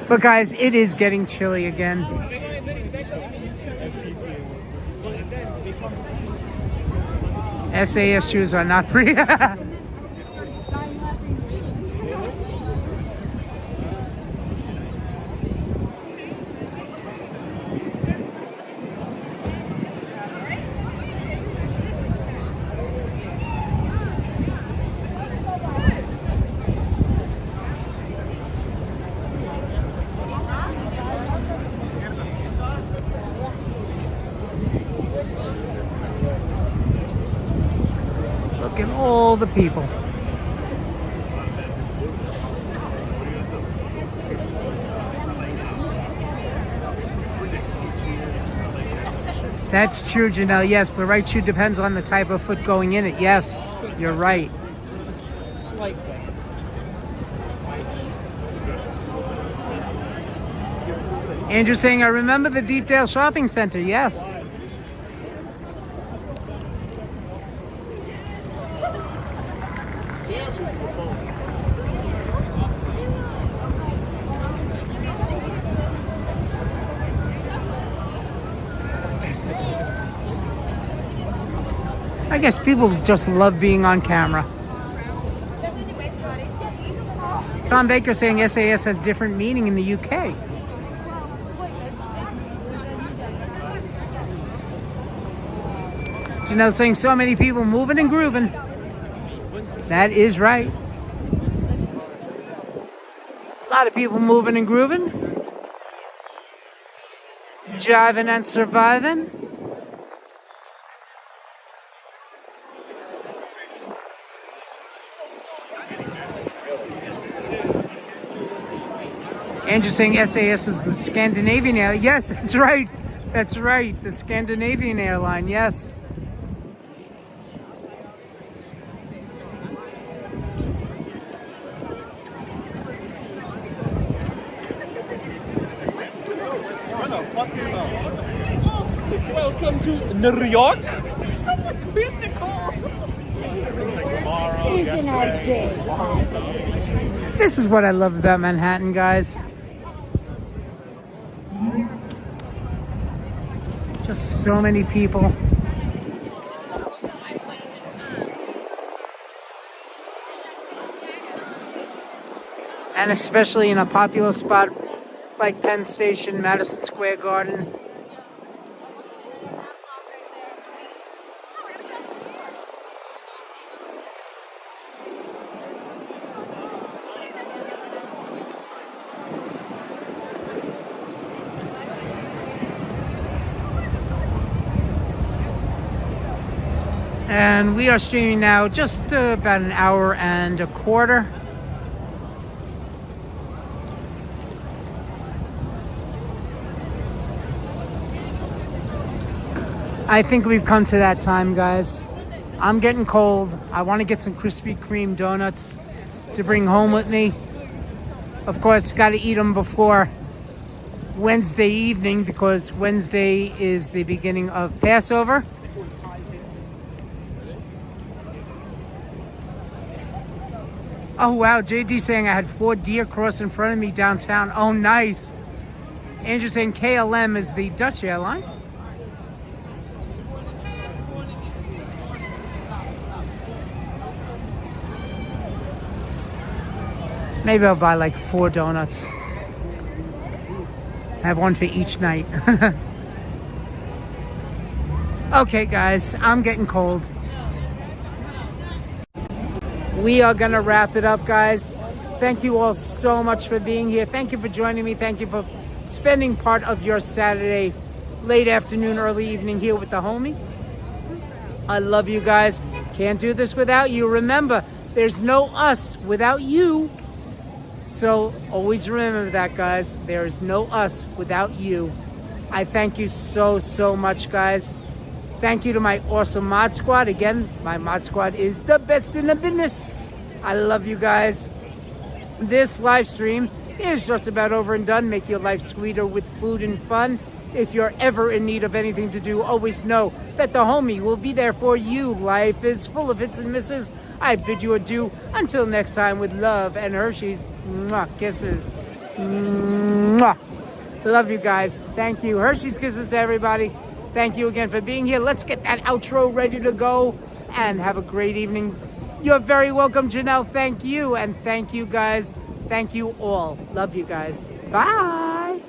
A: But guys, it is getting chilly again. SAS shoes are not free. Look at all the people. That's true, Janelle. Yes, the right shoe depends on the type of foot going in it. Yes, you're right. Andrew saying, I remember the Deepdale Shopping Center. Yes. I guess people just love being on camera. Tom Baker saying SAS has different meaning in the UK. Janelle saying so many people moving and grooving. That is right. A lot of people moving and grooving. Jiving and surviving. Andrew saying SAS is the Scandinavian airline. Yes, that's right. That's right. The Scandinavian airline. Yes.
G: Welcome to New York.
A: This is what I love about Manhattan, guys. Just so many people. And especially in a popular spot like Penn Station, Madison Square Garden. And we are streaming now just about an hour and a quarter. I think we've come to that time, guys. I'm getting cold. I want to get some Krispy Kreme donuts to bring home with me. Of course, got to eat them before Wednesday evening because Wednesday is the beginning of Passover. Oh wow, JD saying I had 4 deer cross in front of me downtown. Oh nice. Andrew saying KLM is the Dutch airline. Maybe I'll buy like 4 donuts. Have one for each night. Okay guys, I'm getting cold. we are going to wrap it up, guys. Thank you all so much for being here. Thank you for joining me. Thank you for spending part of your Saturday, late afternoon, early evening here with the homie. I love you guys. Can't do this without you. Remember, there's no us without you. So always remember that, guys. There is no us without you. I thank you so, so much, guys. Thank you to my awesome mod squad. Again, my mod squad is the best in the business. I love you guys. This live stream is just about over and done. Make your life sweeter with food and fun. If you're ever in need of anything to do, always know that the homie will be there for you. Life is full of hits and misses. I bid you adieu. Until next time, with love and Hershey's. Mwah, kisses. Mwah. Love you guys. Thank you. Hershey's kisses to everybody. Thank you again for being here. Let's get that outro ready to go and have a great evening. You're very welcome, Janelle. Thank you. And thank you, guys. Thank you all. Love you guys. Bye.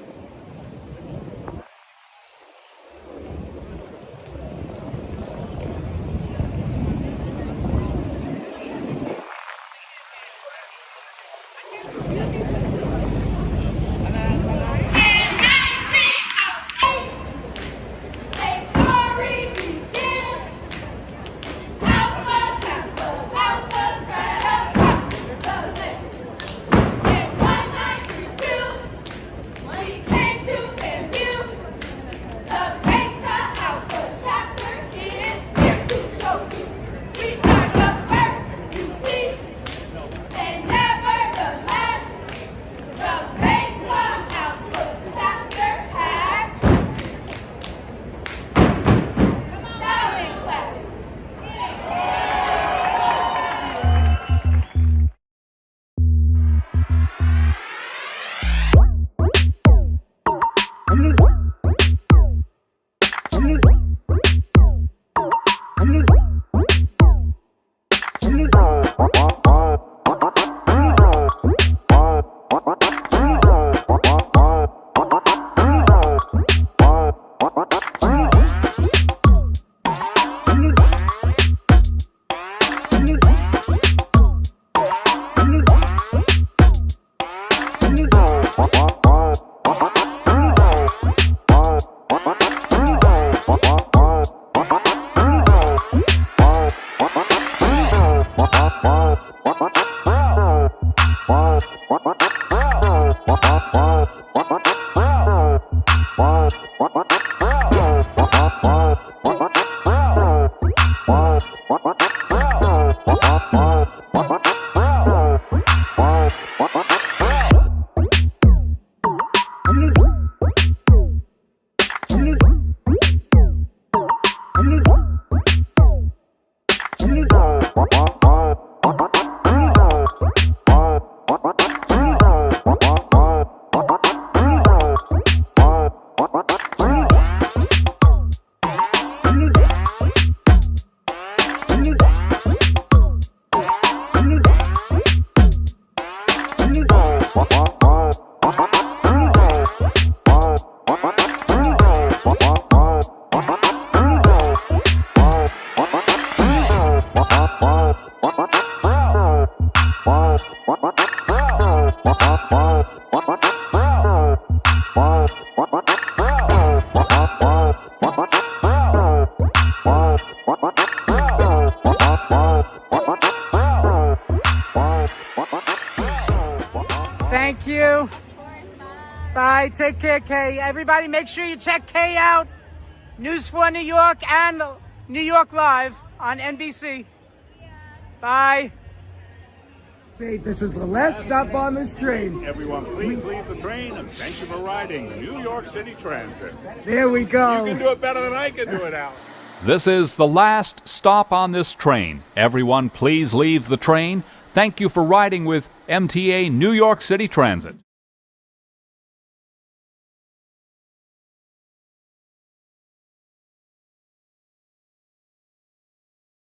A: Thank you. Bye. Take care, Kay. Everybody, make sure you check Kay out. News for New York and New York Live on NBC. Bye. Say, this is the last stop on this train.
D: Everyone, please leave the train and thank you for riding New York City Transit.
A: There we go.
D: You can do it better than I can do it, Al.
I: This is the last stop on this train. Everyone, please leave the train. Thank you for riding with MTA New York City Transit.